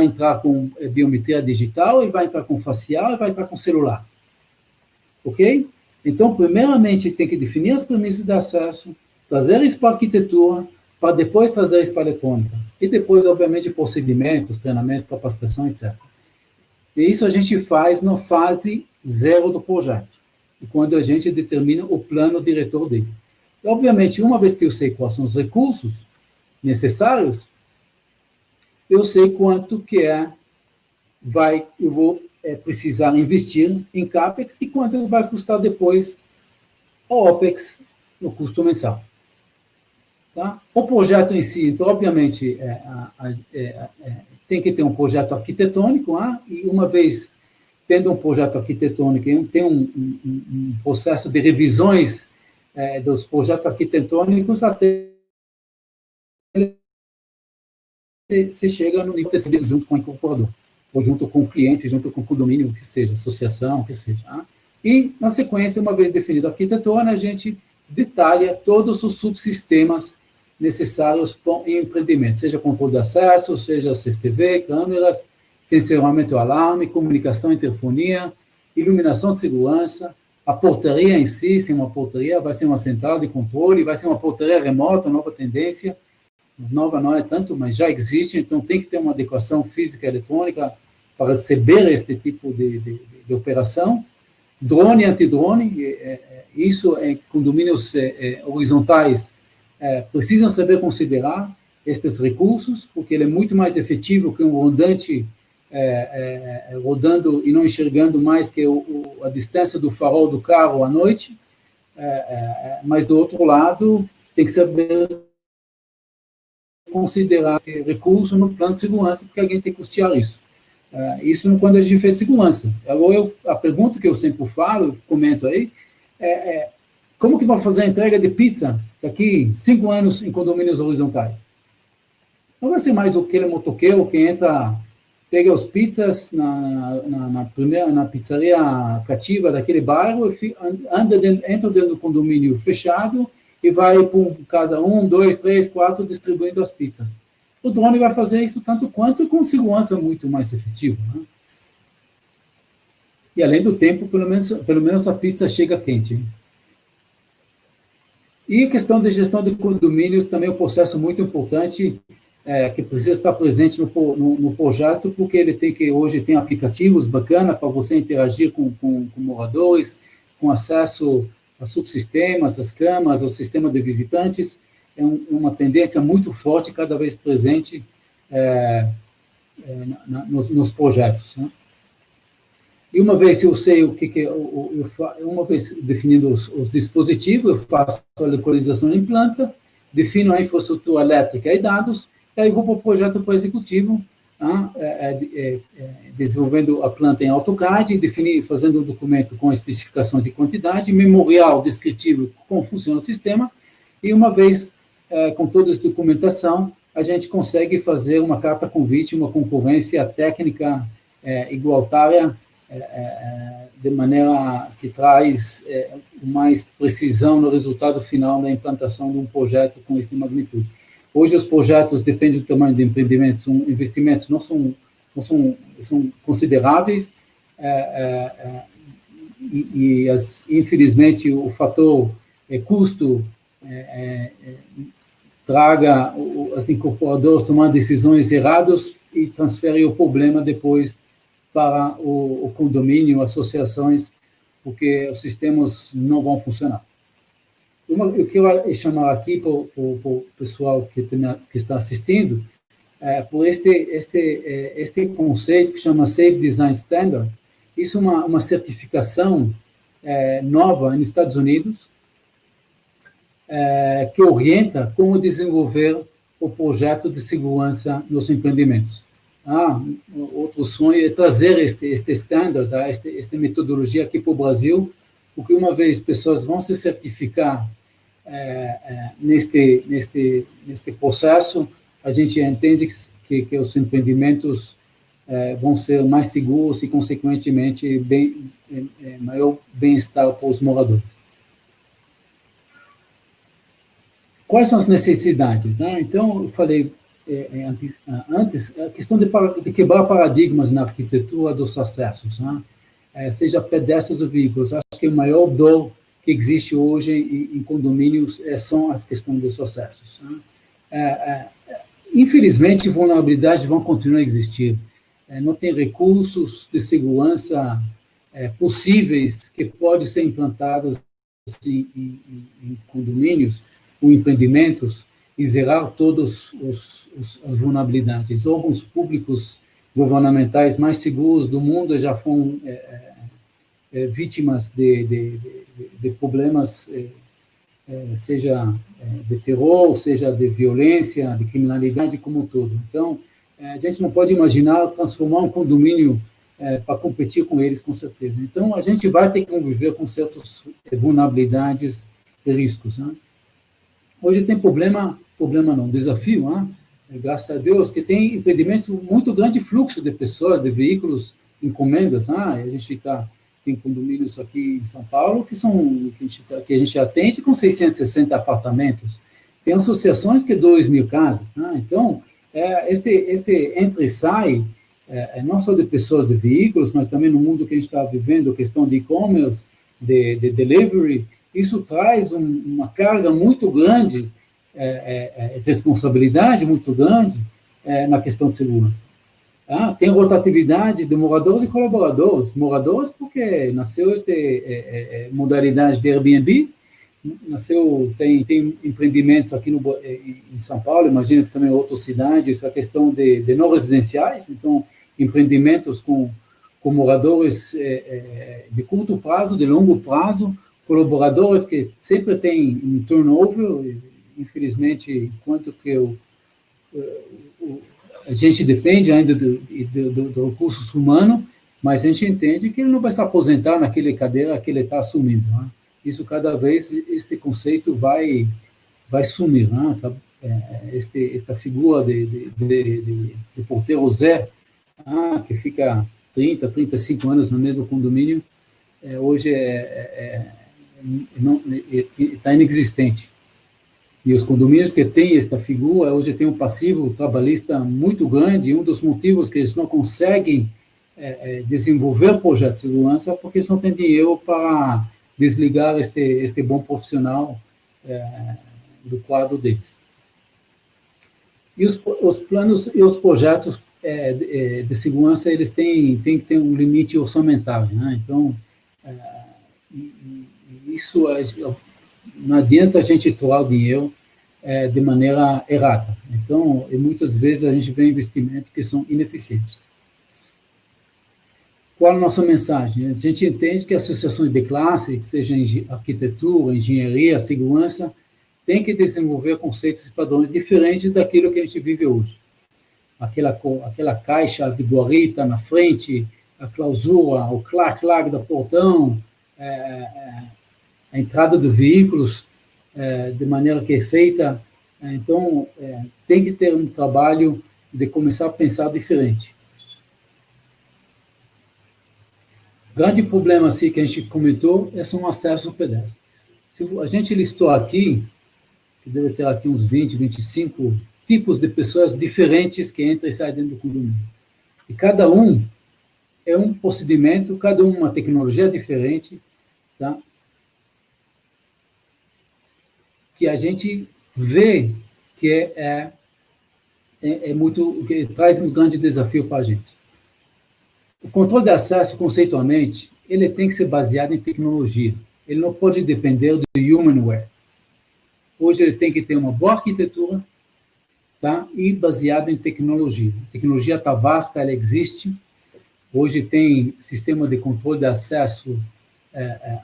Speaker 2: entrar com biometria digital, ele vai entrar com facial, ele vai entrar com celular. Ok? Então, primeiramente, tem que definir as premissas de acesso, trazer isso para a arquitetura, para depois trazer isso para a eletrônica. E depois, obviamente, procedimentos, treinamento, capacitação, etc. E isso a gente faz na fase 0 do projeto, quando a gente determina o plano diretor dele. E, obviamente, uma vez que eu sei quais são os recursos necessários, eu sei quanto que eu vou precisar investir em CAPEX e quanto vai custar depois o OPEX, no custo mensal. Tá? O projeto em si, então, obviamente, tem que ter um projeto arquitetônico, e uma vez tendo um projeto arquitetônico, tem um processo de revisões dos projetos arquitetônicos até você chega no nível decidido junto com o incorporador, ou junto com o cliente, junto com o condomínio, o que seja, associação, o que seja. Tá? E, na sequência, uma vez definida a arquitetura, a gente detalha todos os subsistemas necessários para o empreendimento, seja controle de acesso, seja CCTV, câmeras, sensoramento, alarme, comunicação e telefonia, iluminação de segurança, a portaria em si, se é uma portaria, vai ser uma central de controle, vai ser uma portaria remota, nova tendência, nova não é tanto, mas já existe, então tem que ter uma adequação física e eletrônica para receber este tipo de operação. Drone e antidrone, isso em condomínios horizontais precisam saber considerar estes recursos, porque ele é muito mais efetivo que um rodante rodando e não enxergando mais que a distância do farol do carro à noite, mas do outro lado tem que saber considerar recurso no plano de segurança, porque alguém tem que custear isso. Isso quando a gente fez segurança. Agora, a pergunta que eu sempre falo, comento aí, como que vão fazer a entrega de pizza daqui 5 anos em condomínios horizontais? Não vai ser mais aquele motoqueiro que entra, pega os pizzas na pizzaria cativa daquele bairro, entra dentro do condomínio fechado e vai para casa 1, 2, 3, 4 distribuindo as pizzas. O drone vai fazer isso tanto quanto e com segurança muito mais efetiva. Né? E além do tempo, pelo menos a pizza chega quente. Hein? E a questão de gestão de condomínios também é um processo muito importante que precisa estar presente no projeto, porque ele hoje tem aplicativos bacanas para você interagir com moradores, com acesso a subsistemas, as camas, ao sistema de visitantes. É uma tendência muito forte, cada vez presente nos projetos. Né? E uma vez eu sei o que uma vez definindo os dispositivos, eu faço a localização em planta, defino a infraestrutura elétrica e dados, e aí vou para o projeto para o executivo, desenvolvendo a planta em AutoCAD, fazendo um documento com especificações de quantidade, memorial descritivo como funciona o sistema, e uma vez com toda essa documentação, a gente consegue fazer uma carta convite, uma concorrência técnica igualitária, de maneira que traz mais precisão no resultado final da implantação de um projeto com essa magnitude. Hoje os projetos dependem do tamanho do empreendimento, são investimentos não são consideráveis, infelizmente o fator custo traga as incorporadoras tomar decisões erradas e transferem o problema depois para o condomínio, associações, porque os sistemas não vão funcionar. Eu quero chamar aqui para o pessoal que está assistindo, por este conceito que chama Safe Design Standard. Isso é uma certificação nova nos Estados Unidos, que orienta como desenvolver o projeto de segurança nos empreendimentos. Outro sonho é trazer este standard, esta metodologia aqui para o Brasil, porque uma vez pessoas vão se certificar neste processo, a gente entende que os empreendimentos vão ser mais seguros e, consequentemente, maior bem-estar para os moradores. Quais são as necessidades? Né? Então, eu falei antes, a questão de quebrar paradigmas na arquitetura dos acessos, né? Seja pedestres ou veículos. Acho que o maior dor que existe hoje em condomínios são as questões dos acessos. Né? Infelizmente, vulnerabilidades vão continuar a existir. Não tem recursos de segurança possíveis que podem ser implantados em condomínios ou empreendimentos e zerar todas as vulnerabilidades. Órgãos públicos governamentais mais seguros do mundo já foram vítimas de problemas, seja de terror, seja de violência, de criminalidade como um todo. Então, a gente não pode imaginar transformar um condomínio para competir com eles, com certeza. Então, a gente vai ter que conviver com certas vulnerabilidades e riscos. Né? Hoje tem desafio, né? graças a Deus, que tem empreendimentos muito grande fluxo de pessoas, de veículos, encomendas. A gente tem condomínios aqui em São Paulo que a gente atende com 660 apartamentos. Tem associações que 2.000 casas. Então, este entra e sai, não só de pessoas, de veículos, mas também no mundo que a gente está vivendo, a questão de e-commerce, de delivery, isso traz uma carga muito grande, responsabilidade muito grande na questão de segurança. Tem rotatividade de moradores e colaboradores. Moradores porque nasceu esta modalidade de Airbnb, tem empreendimentos aqui em São Paulo, imagino que também em outras cidades, a questão de não residenciais, então empreendimentos com moradores de curto prazo, de longo prazo, colaboradores que sempre têm um turnover, infelizmente, enquanto que a gente depende ainda do recursos humanos, mas a gente entende que ele não vai se aposentar naquela cadeira que ele está assumindo. Isso, cada vez, este conceito vai sumir. Esta figura de porteiro Zé, que fica 30, 35 anos no mesmo condomínio, hoje está inexistente. E os condomínios que têm esta figura, hoje tem um passivo trabalhista muito grande, e um dos motivos que eles não conseguem desenvolver projeto de segurança é porque eles não têm dinheiro para desligar este bom profissional do quadro deles. E os planos e os projetos de segurança, eles têm que ter um limite orçamentário. Então, isso não adianta a gente atuar o dinheiro de maneira errada. Então, muitas vezes a gente vê investimentos que são ineficientes. Qual a nossa mensagem? A gente entende que associações de classe, que seja arquitetura, engenharia, segurança, tem que desenvolver conceitos e padrões diferentes daquilo que a gente vive hoje. Aquela caixa de guarita na frente, a clausura, o clac-clac do portão, a entrada de veículos de maneira que é feita. Então, tem que ter um trabalho de começar a pensar diferente. O grande problema assim, que a gente comentou são o acesso pedestres. Se a gente listou aqui, que deve ter aqui uns 20, 25 tipos de pessoas diferentes que entram e saem dentro do condomínio. E cada um é um procedimento, cada um uma tecnologia diferente, tá? Que a gente vê que que traz um grande desafio para a gente. O controle de acesso, conceitualmente, ele tem que ser baseado em tecnologia. Ele não pode depender do humanware. Hoje ele tem que ter uma boa arquitetura, tá? E baseado em tecnologia. A tecnologia está vasta, ela existe. Hoje tem sistema de controle de acesso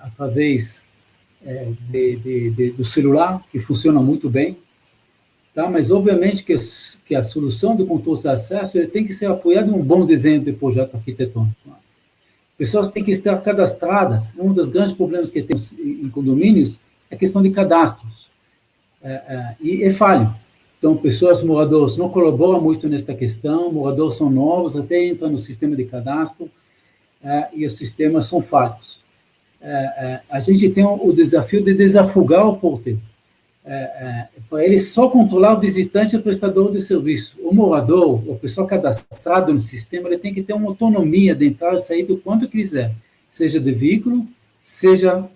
Speaker 2: através do celular, que funciona muito bem. Tá? Mas, obviamente, que a solução do controle de acesso ele tem que ser apoiada em um bom desenho de projeto arquitetônico. Pessoas têm que estar cadastradas. Um dos grandes problemas que temos em condomínios é a questão de cadastros. E é falho. Então, moradores não colaboram muito nesta questão, moradores são novos, até entram no sistema de cadastro, e os sistemas são falhos. A gente tem o desafio de desafogar o porteiro. Para ele só controlar o visitante e o prestador de serviço. O morador, a pessoa cadastrada no sistema, ele tem que ter uma autonomia de entrar e sair do quanto quiser, seja de veículo, seja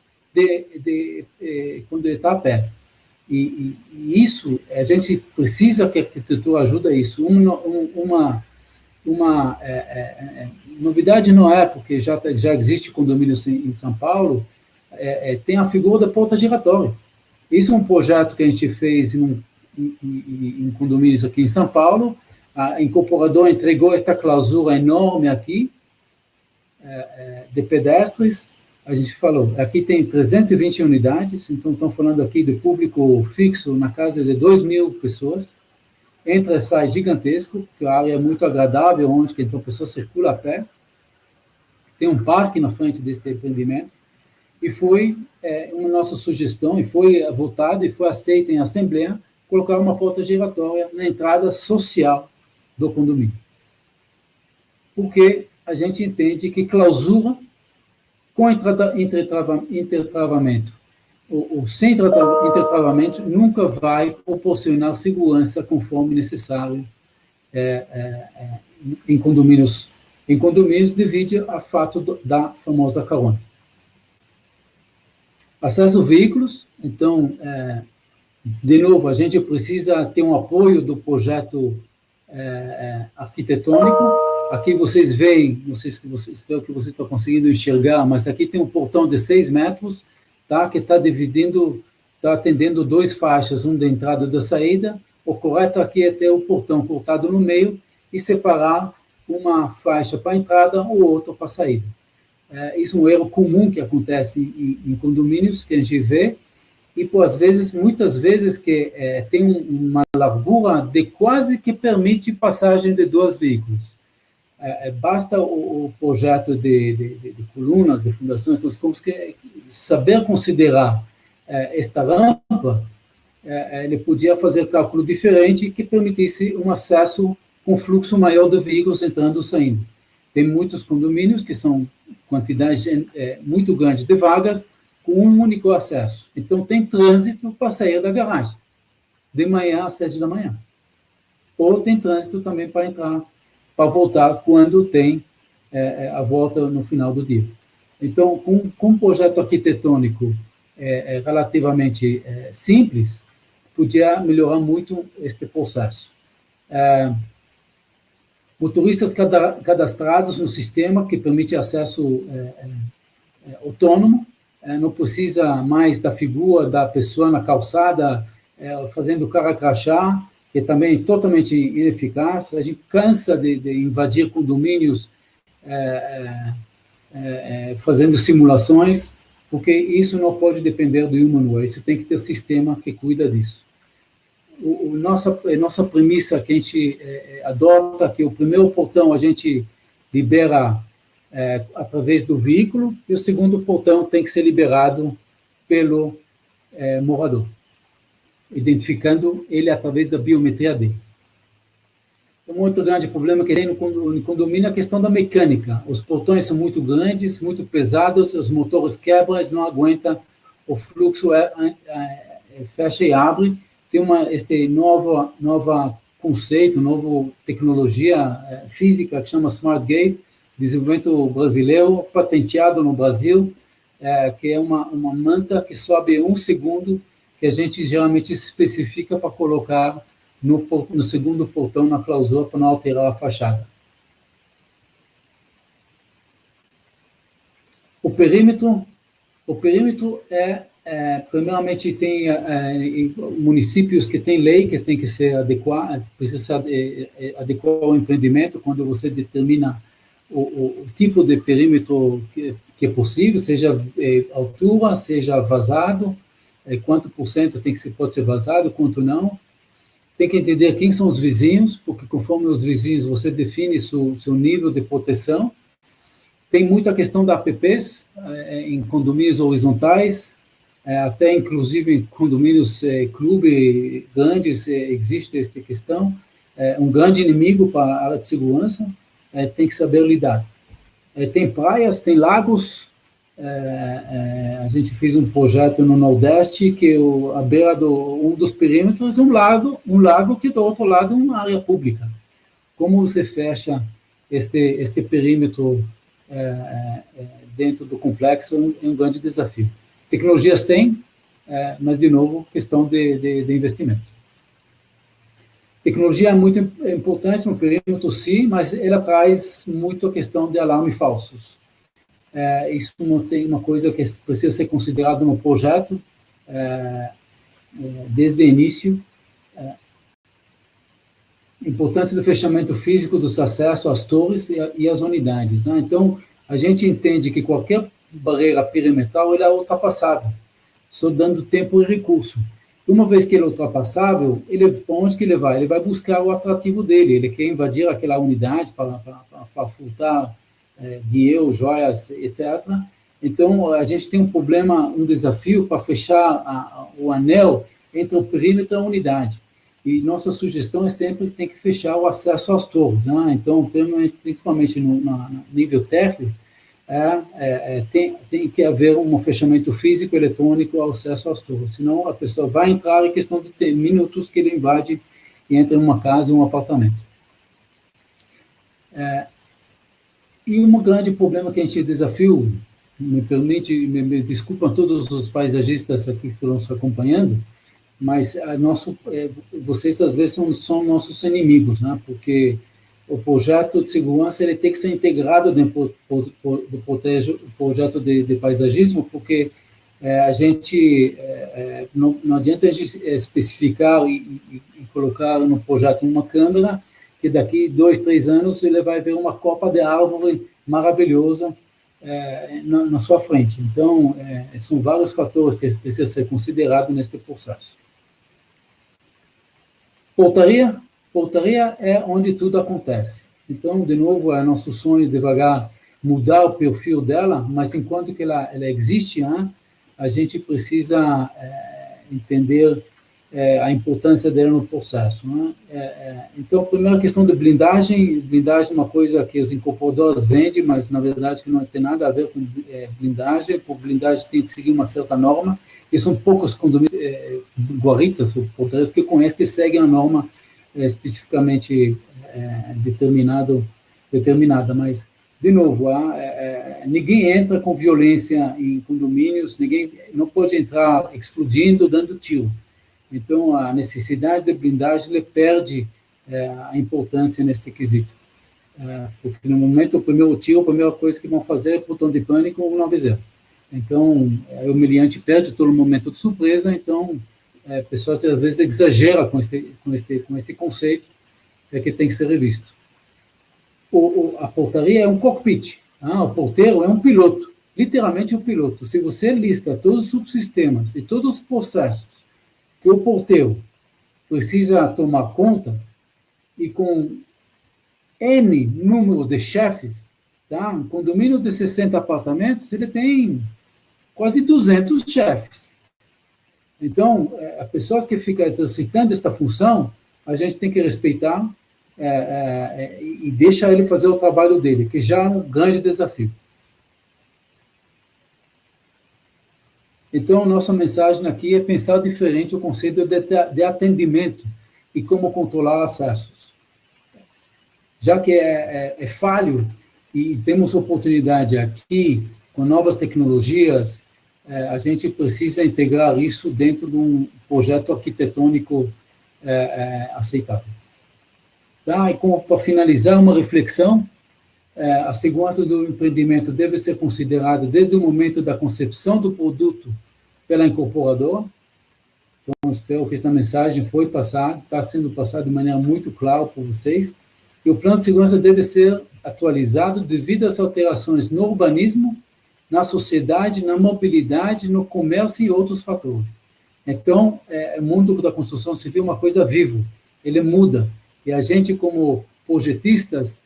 Speaker 2: quando ele está a pé. E isso, a gente precisa que a arquitetura ajude a isso. Uma novidade não é, porque já existe condomínios em São Paulo, tem a figura da porta giratória. Isso é um projeto que a gente fez em condomínios aqui em São Paulo. A incorporadora entregou esta clausura enorme aqui, de pedestres. A gente falou, aqui tem 320 unidades, então estamos falando aqui de público fixo na casa de 2.000 pessoas. Entra e sai gigantesco, que a área é muito agradável, onde então a pessoa circula a pé. Tem um parque na frente deste empreendimento. E foi uma nossa sugestão, e foi votada e foi aceita em assembleia, colocar uma porta giratória na entrada social do condomínio. Porque a gente entende que clausura com intertravamento ou sem intertravamento nunca vai proporcionar segurança conforme necessário em condomínios. Em condomínios, devido ao fato da famosa carona. Acesso a veículos, então, de novo, a gente precisa ter um apoio do projeto arquitetônico. Aqui vocês veem, não sei se espero que vocês estão conseguindo enxergar, mas aqui tem um portão de 6 metros, tá, que está atendendo 2 faixas, um da entrada e da saída. O correto aqui é ter o portão cortado no meio e separar uma faixa para a entrada ou outra para a saída. Isso é um erro comum que acontece em condomínios, que a gente vê, e, muitas vezes, que tem uma largura de quase que permite passagem de 2 veículos. Basta o projeto de colunas, de fundações, nós temos que saber considerar esta rampa, ele podia fazer cálculo diferente que permitisse um acesso com fluxo maior de veículos entrando e saindo. Tem muitos condomínios que são quantidades muito grandes de vagas com um único acesso. Então, tem trânsito para sair da garagem, de manhã às 7 da manhã. Ou tem trânsito também para entrar, para voltar quando tem a volta no final do dia. Então, com um projeto arquitetônico relativamente simples, podia melhorar muito este processo. Motoristas cadastrados no sistema que permite acesso autônomo, não precisa mais da figura da pessoa na calçada fazendo cara crachá, que é também totalmente ineficaz. A gente cansa de invadir condomínios fazendo simulações, porque isso não pode depender do human isso tem que ter sistema que cuida disso. Nossa premissa que a gente adota que o primeiro portão a gente libera através do veículo e o segundo portão tem que ser liberado pelo morador, identificando ele através da biometria dele. Um outro grande problema que tem no condomínio é a questão da mecânica. Os portões são muito grandes, muito pesados, os motores quebram, eles não aguentam, o fluxo fecha e abre. Tem este novo conceito, nova tecnologia física que chama Smart Gate, desenvolvimento brasileiro, patenteado no Brasil, que é uma manta que sobe 1 segundo, que a gente geralmente especifica para colocar no segundo portão na clausura para não alterar a fachada. O perímetro primeiramente tem municípios que têm lei que tem que ser adequada, precisa adequar o empreendimento quando você determina o tipo de perímetro que é possível, seja altura, seja vazado, quanto por cento pode ser vazado, quanto não. Tem que entender quem são os vizinhos, porque conforme os vizinhos você define seu nível de proteção. Tem muita questão da APPs em condomínios horizontais, até inclusive em condomínios clube grandes existe esta questão. Um grande inimigo para a área de segurança, tem que saber lidar. Tem praias, tem lagos. A gente fez um projeto no Nordeste que a beira um dos perímetros é um lago que do outro lado é uma área pública. Como você fecha este perímetro dentro do complexo é um grande desafio. Tecnologias tem, mas de novo questão de investimento. Tecnologia é muito importante no perímetro, sim, mas ela traz muito a questão de alarme falsos. Isso não tem uma coisa que precisa ser considerado no projeto desde o início. Importância do fechamento físico dos acessos às torres e às unidades. Então, a gente entende que qualquer barreira perimetral ela é ultrapassável, só dando tempo e recurso. Uma vez que ele é ultrapassável, onde que ele vai? Ele vai buscar o atrativo dele, ele quer invadir aquela unidade para furtar dinheiro, joias, etc. Então, a gente tem um problema, um desafio para fechar o anel entre o perímetro e a unidade. E nossa sugestão é sempre que tem que fechar o acesso às torres. Né? Então, principalmente no nível técnico, tem que haver um fechamento físico eletrônico ao acesso às torres, senão a pessoa vai entrar em questão de minutos que ele invade e entra em uma casa ou um apartamento. E um grande problema que a gente desafio, me desculpam todos os paisagistas aqui que estão nos acompanhando, mas vocês às vezes são nossos inimigos, né? Porque o projeto de segurança ele tem que ser integrado dentro do projeto de paisagismo, porque a gente não adianta a gente especificar e colocar no projeto uma câmera que daqui 2, 3 anos ele vai ver uma copa de árvore maravilhosa na sua frente. Então, são vários fatores que precisam ser considerados neste processo. Portaria é onde tudo acontece. Então, de novo, é nosso sonho devagar mudar o perfil dela, mas enquanto que ela existe, a gente precisa entender a importância dela no processo. Então, a primeira questão de blindagem é uma coisa que os incorporadores vendem, mas, na verdade, que não tem nada a ver com blindagem. Por blindagem tem que seguir uma certa norma, e são poucos condomínios, guaritas, ou portarias que conhecem, que seguem a norma especificamente determinada, mas, de novo, ninguém entra com violência em condomínios, ninguém não pode entrar explodindo, dando tiro. Então, a necessidade de blindagem ele perde a importância neste quesito. Porque, no momento, o primeiro tiro, a primeira coisa que vão fazer é botão de pânico ou não avisar. Então, o humilhante perde todo o momento de surpresa, então, pessoas, às vezes, exageram com este conceito que tem que ser revisto. A portaria é um cockpit. O porteiro é um piloto, literalmente um piloto. Se você lista todos os subsistemas e todos os processos que o porteiro precisa tomar conta, e com N números de chefes, tá? Um condomínio de 60 apartamentos, ele tem quase 200 chefes. Então, as pessoas que ficam exercitando esta função, a gente tem que respeitar e deixar ele fazer o trabalho dele, que já é um grande desafio. Então, nossa mensagem aqui é pensar diferente o conceito de atendimento e como controlar acessos. Já que é falho e temos oportunidade aqui, com novas tecnologias, a gente precisa integrar isso dentro de um projeto arquitetônico aceitável. Tá? E para finalizar, uma reflexão, a segurança do empreendimento deve ser considerada desde o momento da concepção do produto pela incorporadora. Então, espero que esta mensagem foi passada, está sendo passada de maneira muito clara por vocês. E o plano de segurança deve ser atualizado devido às alterações no urbanismo, na sociedade, na mobilidade, no comércio e outros fatores. Então, o mundo da construção civil é uma coisa viva, ele muda. E a gente, como projetistas,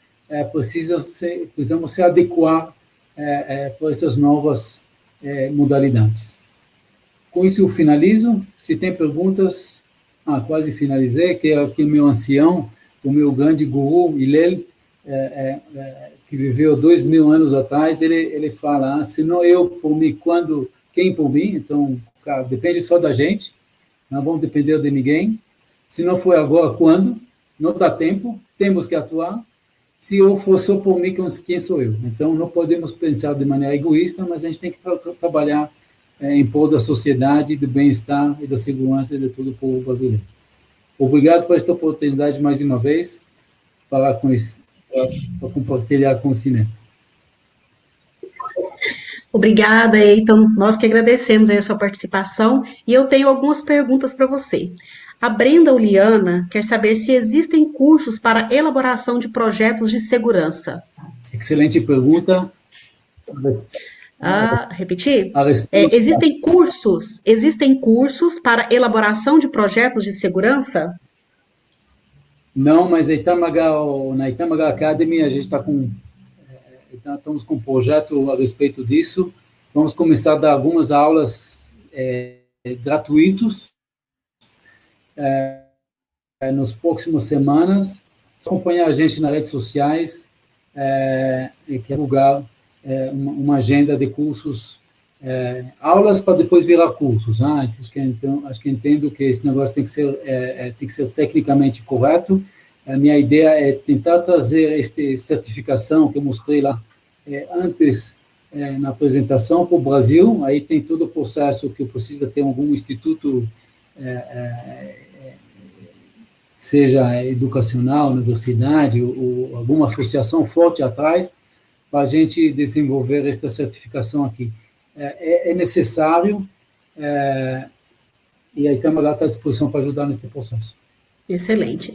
Speaker 2: precisamos se adequar para essas novas modalidades. Com isso, eu finalizo. Se tem perguntas, quase finalizei, que é aqui o meu ancião, o meu grande guru, Hillel, que viveu 2000 anos atrás, ele fala, se não eu por mim, quando, quem por mim? Então, cara, depende só da gente, não vamos depender de ninguém. Se não for agora, quando? Não dá tempo, temos que atuar. Se eu for só por mim, quem sou eu? Então, não podemos pensar de maneira egoísta, mas a gente tem que trabalhar em prol da sociedade, do bem-estar e da segurança de todo o povo brasileiro. Obrigado por esta oportunidade, mais uma vez, para compartilhar com o Cine.
Speaker 1: Obrigada, Eitan. Nós que agradecemos a sua participação e eu tenho algumas perguntas para você. A Brenda Uliana quer saber se existem cursos para elaboração de projetos de segurança.
Speaker 2: Excelente pergunta.
Speaker 1: Repetir? Existem cursos para elaboração de projetos de segurança?
Speaker 2: Não, mas na Itamagá Academy a gente estamos com um projeto a respeito disso. Vamos começar a dar algumas aulas gratuitos nas próximas semanas. Acompanhar a gente nas redes sociais e quer divulgar uma agenda de cursos, aulas para depois virar cursos. Acho que entendo que esse negócio tem que ser tecnicamente correto. A minha ideia é tentar trazer esta certificação que eu mostrei lá antes na apresentação para o Brasil. Aí tem todo o processo que precisa ter algum instituto, seja educacional, universidade, ou alguma associação forte atrás, para a gente desenvolver esta certificação aqui. É necessário, e a Câmara está à disposição para ajudar nesse processo.
Speaker 1: Excelente.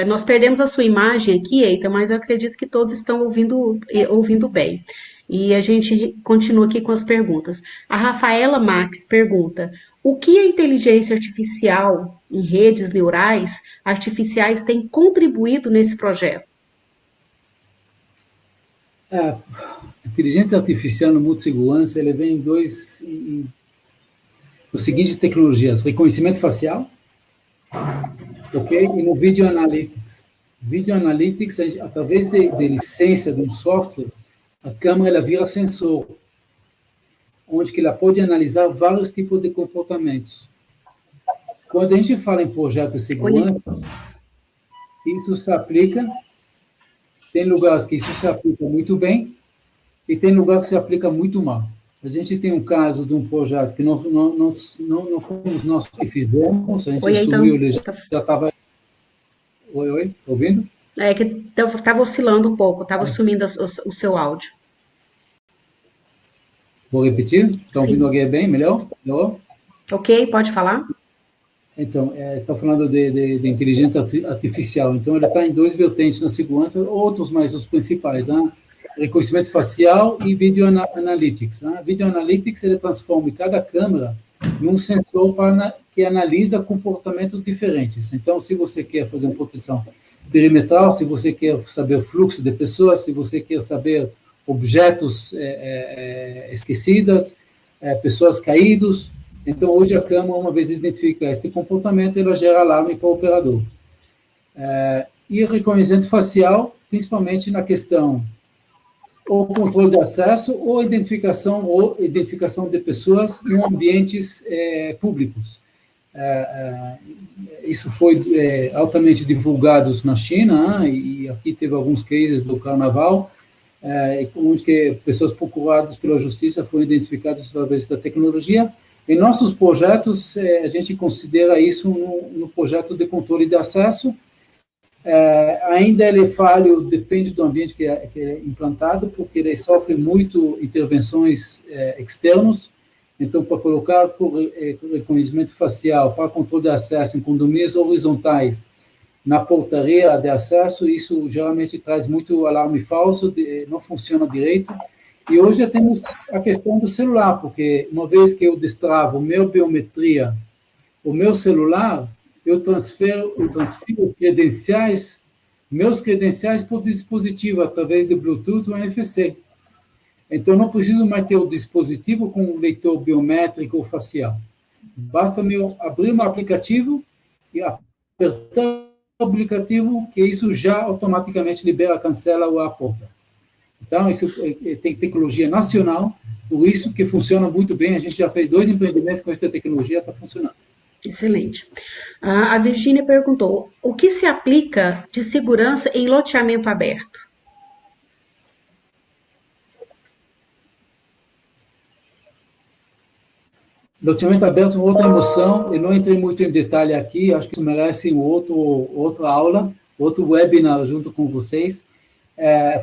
Speaker 1: Nós perdemos a sua imagem aqui, Eita, mas eu acredito que todos estão ouvindo bem. E a gente continua aqui com as perguntas. A Rafaela Max pergunta: o que a inteligência artificial em redes neurais artificiais tem contribuído nesse projeto?
Speaker 2: A inteligência artificial no mundo de segurança, ela vem em seguintes tecnologias: reconhecimento facial, ok? E no Video Analytics. Video Analytics, através de licença de um software, a câmera ela vira sensor, onde que ela pode analisar vários tipos de comportamentos. Quando a gente fala em projeto de segurança, isso se aplica, tem lugares que isso se aplica muito bem, e tem lugares que se aplica muito mal. A gente tem um caso de um projeto que não fomos nós que fizemos, a gente assumiu, ele já estava... Oi, ouvindo?
Speaker 1: É que estava oscilando um pouco, estava sumindo o seu áudio.
Speaker 2: Vou repetir? Estão ouvindo alguém bem? Melhor?
Speaker 1: Ok, pode falar?
Speaker 2: Então, estou falando de inteligência artificial. Então, ela está em dois vertentes na segurança, outros mais os principais, reconhecimento facial e Video Analytics. Video Analytics, ele transforma cada câmera num sensor que analisa comportamentos diferentes. Então, se você quer fazer uma proteção perimetral, se você quer saber o fluxo de pessoas, se você quer saber objetos esquecidas, pessoas caídas, então hoje a câmera, uma vez identifica esse comportamento, ela gera alarme para o operador. E o reconhecimento facial, principalmente na questão ou controle de acesso ou identificação de pessoas em ambientes públicos. Isso foi altamente divulgado na China, e aqui teve alguns cases do Carnaval, onde que pessoas procuradas pela justiça foram identificadas através da tecnologia. Em nossos projetos, a gente considera isso no projeto de controle de acesso. Ainda ele é falho, depende do ambiente que é implantado, porque ele sofre muito intervenções externas. Então, para colocar reconhecimento facial para controle de acesso em condomínios horizontais na portaria de acesso, isso geralmente traz muito alarme falso, não funciona direito. E hoje já temos a questão do celular, porque uma vez que eu destravo meu biometria, o meu celular, eu transfiro meus credenciais por dispositivo, através de Bluetooth ou NFC. Então, não preciso mais ter o dispositivo com um leitor biométrico ou facial. Basta abrir um aplicativo e apertar o aplicativo, que isso já automaticamente libera, cancela ou aporta. Então, isso tem tecnologia nacional, por isso que funciona muito bem. A gente já fez 2 empreendimentos com essa tecnologia, está funcionando.
Speaker 1: Excelente. A Virgínia perguntou: o que se aplica de segurança em loteamento aberto?
Speaker 2: Loteamento aberto é uma outra emoção, eu não entrei muito em detalhe aqui, acho que isso merece outra aula, outro webinar junto com vocês.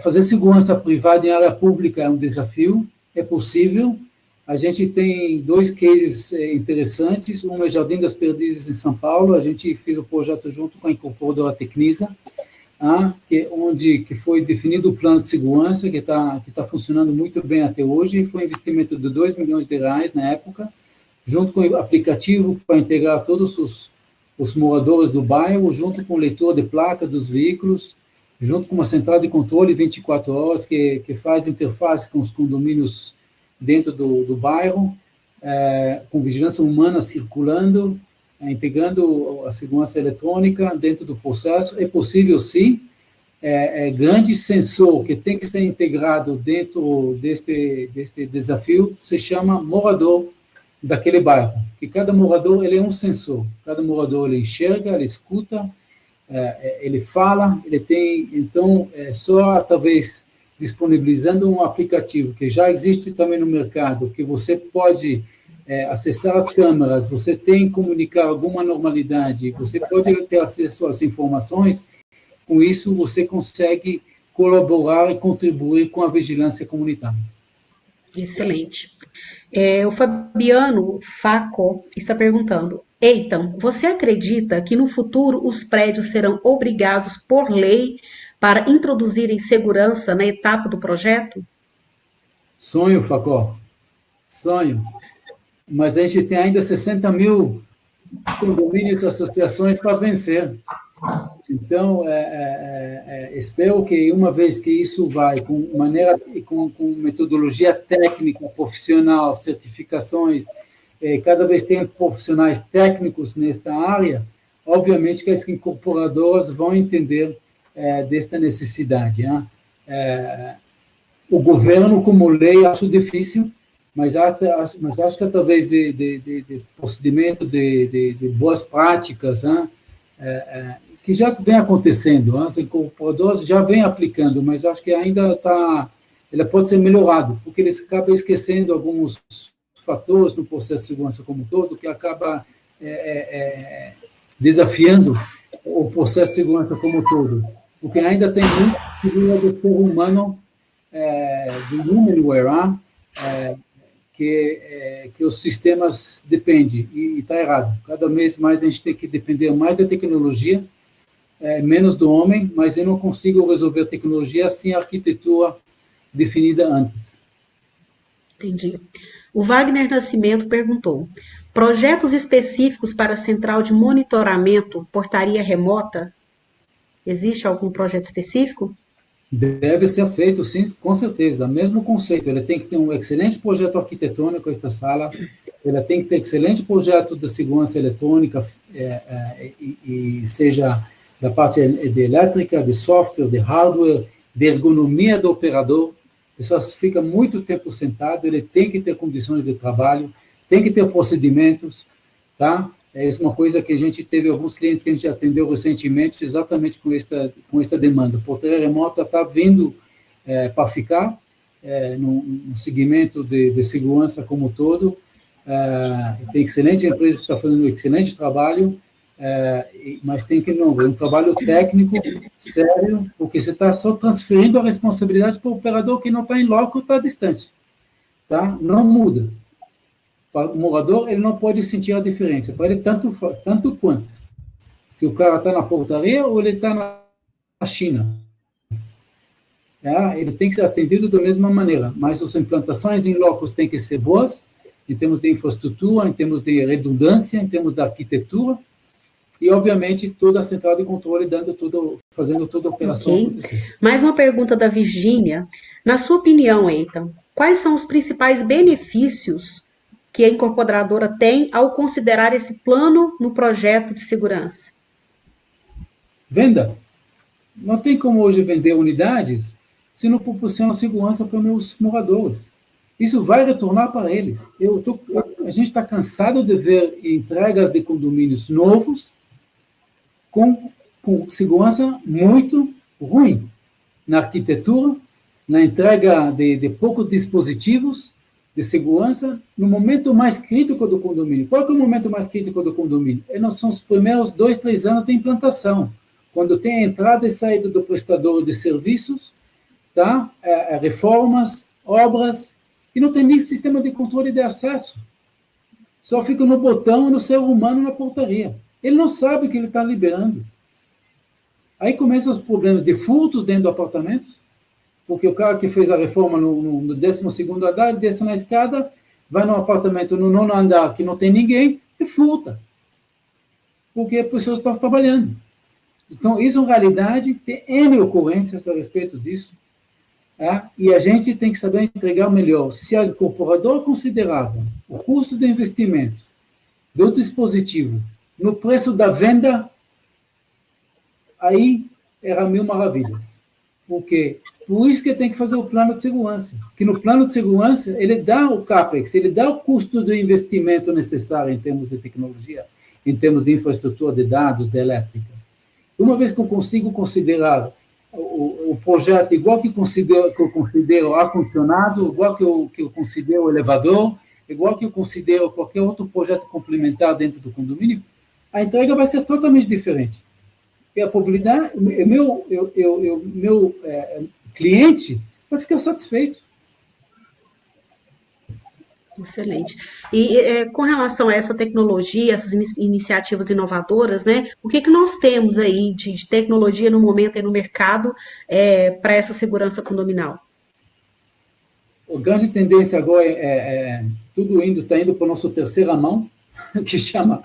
Speaker 2: Fazer segurança privada em área pública é um desafio, é possível. A gente tem 2 cases interessantes, um é Jardim das Perdizes, em São Paulo, a gente fez o projeto junto com a incorporadora Tecnisa, que foi definido o plano de segurança, que tá funcionando muito bem até hoje, foi um investimento de R$2 milhões na época, junto com o aplicativo para integrar todos os moradores do bairro, junto com o leitor de placa dos veículos, junto com uma central de controle 24 horas, que faz interface com os condomínios dentro do bairro, com vigilância humana circulando, integrando a segurança eletrônica dentro do processo. É possível, sim. Grande sensor que tem que ser integrado dentro deste desafio se chama morador daquele bairro, que cada morador ele é um sensor, cada morador ele enxerga, ele escuta, ele fala, ele tem, então, só talvez disponibilizando um aplicativo que já existe também no mercado, que você pode acessar as câmeras, você tem que comunicar alguma normalidade, você pode ter acesso às informações. Com isso, você consegue colaborar e contribuir com a vigilância comunitária.
Speaker 1: Excelente. O Fabiano Faco está perguntando: Eitan, você acredita que no futuro os prédios serão obrigados por lei para introduzirem segurança na etapa do projeto?
Speaker 2: Sonho, Facó. Sonho. Mas a gente tem ainda 60 mil condomínios e associações para vencer. Então, espero que, uma vez que isso vai com metodologia técnica, profissional, certificações, cada vez tem profissionais técnicos nesta área, obviamente que as incorporadoras vão entender desta necessidade. Né? O governo, como lei, acho difícil, mas acho que através de procedimento, de boas práticas, né? Que já vem acontecendo, as incorporadoras já vêm aplicando, mas acho que ainda ele pode ser melhorado, porque eles acabam esquecendo alguns fatores no processo de segurança como um todo, que acaba desafiando o processo de segurança como um todo, porque ainda tem muito figura do ser humano, do humanware, que os sistemas dependem, e está errado. Cada vez mais a gente tem que depender mais da tecnologia, menos do homem, mas eu não consigo resolver a tecnologia sem a arquitetura definida antes.
Speaker 1: Entendi. O Wagner Nascimento perguntou: projetos específicos para a central de monitoramento, portaria remota? Existe algum projeto específico?
Speaker 2: Deve ser feito, sim, com certeza. Mesmo conceito. Ele tem que ter um excelente projeto arquitetônico, esta sala. Ele tem que ter excelente projeto de segurança eletrônica, e seja da parte de elétrica, de software, de hardware, de ergonomia do operador. A pessoa fica muito tempo sentado, ele tem que ter condições de trabalho, tem que ter procedimentos, tá? É uma coisa que a gente teve alguns clientes que a gente atendeu recentemente, exatamente com esta demanda. Portaria remota está vindo para ficar no segmento de segurança como um todo. Tem excelente empresa que está fazendo um excelente trabalho, mas tem que é um trabalho técnico sério, porque você está só transferindo a responsabilidade para o operador que não está em loco, está distante, tá? Não muda. O morador ele não pode sentir a diferença, para ele tanto quanto se o cara está na portaria ou ele está na China. Ele tem que ser atendido da mesma maneira, mas as implantações em locos têm que ser boas, em termos de infraestrutura, em termos de redundância, em termos da arquitetura, e, obviamente, toda a central de controle fazendo toda a operação acontecer.
Speaker 1: Mais uma pergunta da Virgínia. Na sua opinião, Eitan, quais são os principais benefícios que a incorporadora tem ao considerar esse plano no projeto de segurança?
Speaker 2: Venda. Não tem como hoje vender unidades se não proporciona segurança para meus moradores. Isso vai retornar para eles. A gente está cansado de ver entregas de condomínios novos com segurança muito ruim na arquitetura, na entrega de poucos dispositivos de segurança, no momento mais crítico do condomínio. Qual que é o momento mais crítico do condomínio? São os primeiros 2, 3 anos de implantação, quando tem a entrada e saída do prestador de serviços, tá? Reformas, obras, e não tem nem sistema de controle de acesso. Só fica no botão e no ser humano na portaria. Ele não sabe que ele está liberando. Aí começam os problemas de furtos dentro do apartamento, porque o cara que fez a reforma no 12º andar, ele desce na escada, vai no apartamento no 9º andar, que não tem ninguém, e furta. Porque as pessoas estão trabalhando. Então, isso, em realidade, tem N ocorrências a respeito disso. E a gente tem que saber entregar melhor. Se a incorporadora considerava o custo de investimento do dispositivo No preço da venda, aí era 1.000 maravilhas. Por quê? Por isso que tem que fazer o plano de segurança. Que no plano de segurança, ele dá o CAPEX, ele dá o custo do investimento necessário em termos de tecnologia, em termos de infraestrutura de dados, de elétrica. Uma vez que eu consigo considerar o projeto igual que eu considero ar-condicionado, igual que eu considero o elevador, igual que eu considero qualquer outro projeto complementar dentro do condomínio, a entrega vai ser totalmente diferente. E a probabilidade, meu cliente vai ficar satisfeito.
Speaker 1: Excelente. E com relação a essa tecnologia, essas iniciativas inovadoras, né? O que nós temos aí de tecnologia no momento e no mercado para essa segurança condominal?
Speaker 2: A grande tendência agora tudo está indo para a nossa terceira mão, que chama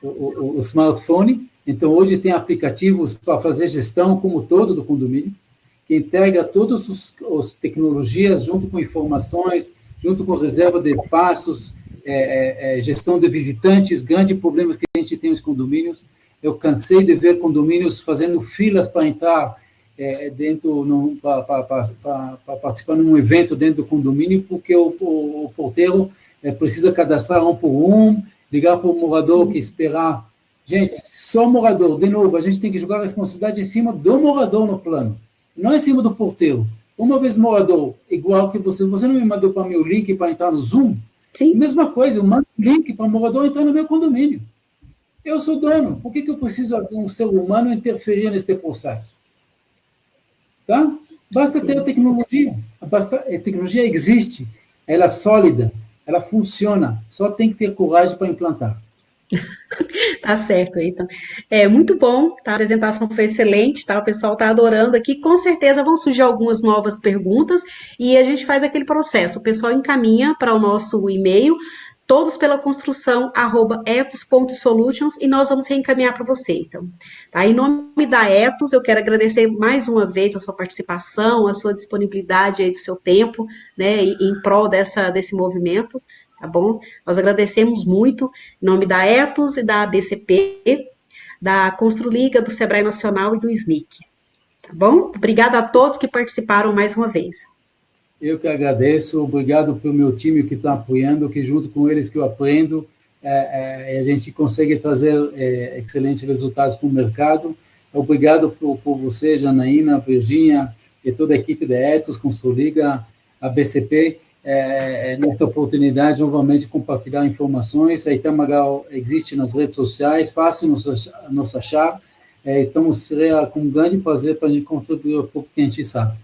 Speaker 2: o smartphone. Então, hoje tem aplicativos para fazer gestão como todo do condomínio, que integra todas as tecnologias junto com informações, junto com reserva de pastos, gestão de visitantes, grandes problemas que a gente tem nos condomínios. Eu cansei de ver condomínios fazendo filas para entrar para participar de um evento dentro do condomínio, porque o porteiro precisa cadastrar um por um, ligar para o morador que esperar. Gente, só morador, de novo, a gente tem que jogar a responsabilidade em cima do morador no plano, não em cima do porteiro. Uma vez morador, igual que você não me mandou para mim o link para entrar no Zoom?
Speaker 1: Sim.
Speaker 2: Mesma coisa, eu mando o link para o morador entrar no meu condomínio. Eu sou dono, por que eu preciso de um ser humano interferir nesse processo? Tá? Basta ter a tecnologia. A tecnologia existe, ela é sólida, ela funciona, só tem que ter coragem para implantar.
Speaker 1: Tá certo, então. Muito bom, tá? A apresentação foi excelente, tá? O pessoal tá adorando aqui. Com certeza vão surgir algumas novas perguntas e a gente faz aquele processo. O pessoal encaminha para o nosso e-mail, todospelaconstrução@ethos.solutions, e nós vamos reencaminhar para você, então. Tá? Em nome da Ethos, eu quero agradecer mais uma vez a sua participação, a sua disponibilidade aí do seu tempo, né, em prol desse movimento. Tá bom? Nós agradecemos muito em nome da Ethos e da ABCP, da Construliga, do Sebrae Nacional e do SNIC. Tá bom? Obrigada a todos que participaram mais uma vez.
Speaker 2: Eu que agradeço, obrigado pelo meu time que está apoiando, que junto com eles que eu aprendo, a gente consegue trazer excelentes resultados para o mercado. Obrigado por você, Janaína, Virginia, e toda a equipe da Ethos, Construliga, a BCP, nesta oportunidade, novamente, compartilhar informações. A Itamagal existe nas redes sociais, fácil nos achar. Estamos com um grande prazer para a gente contribuir um pouco que a gente sabe.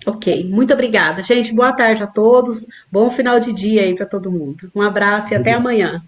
Speaker 1: Ok, muito obrigada. Gente, boa tarde a todos. Bom final de dia aí para todo mundo. Um abraço e até amanhã.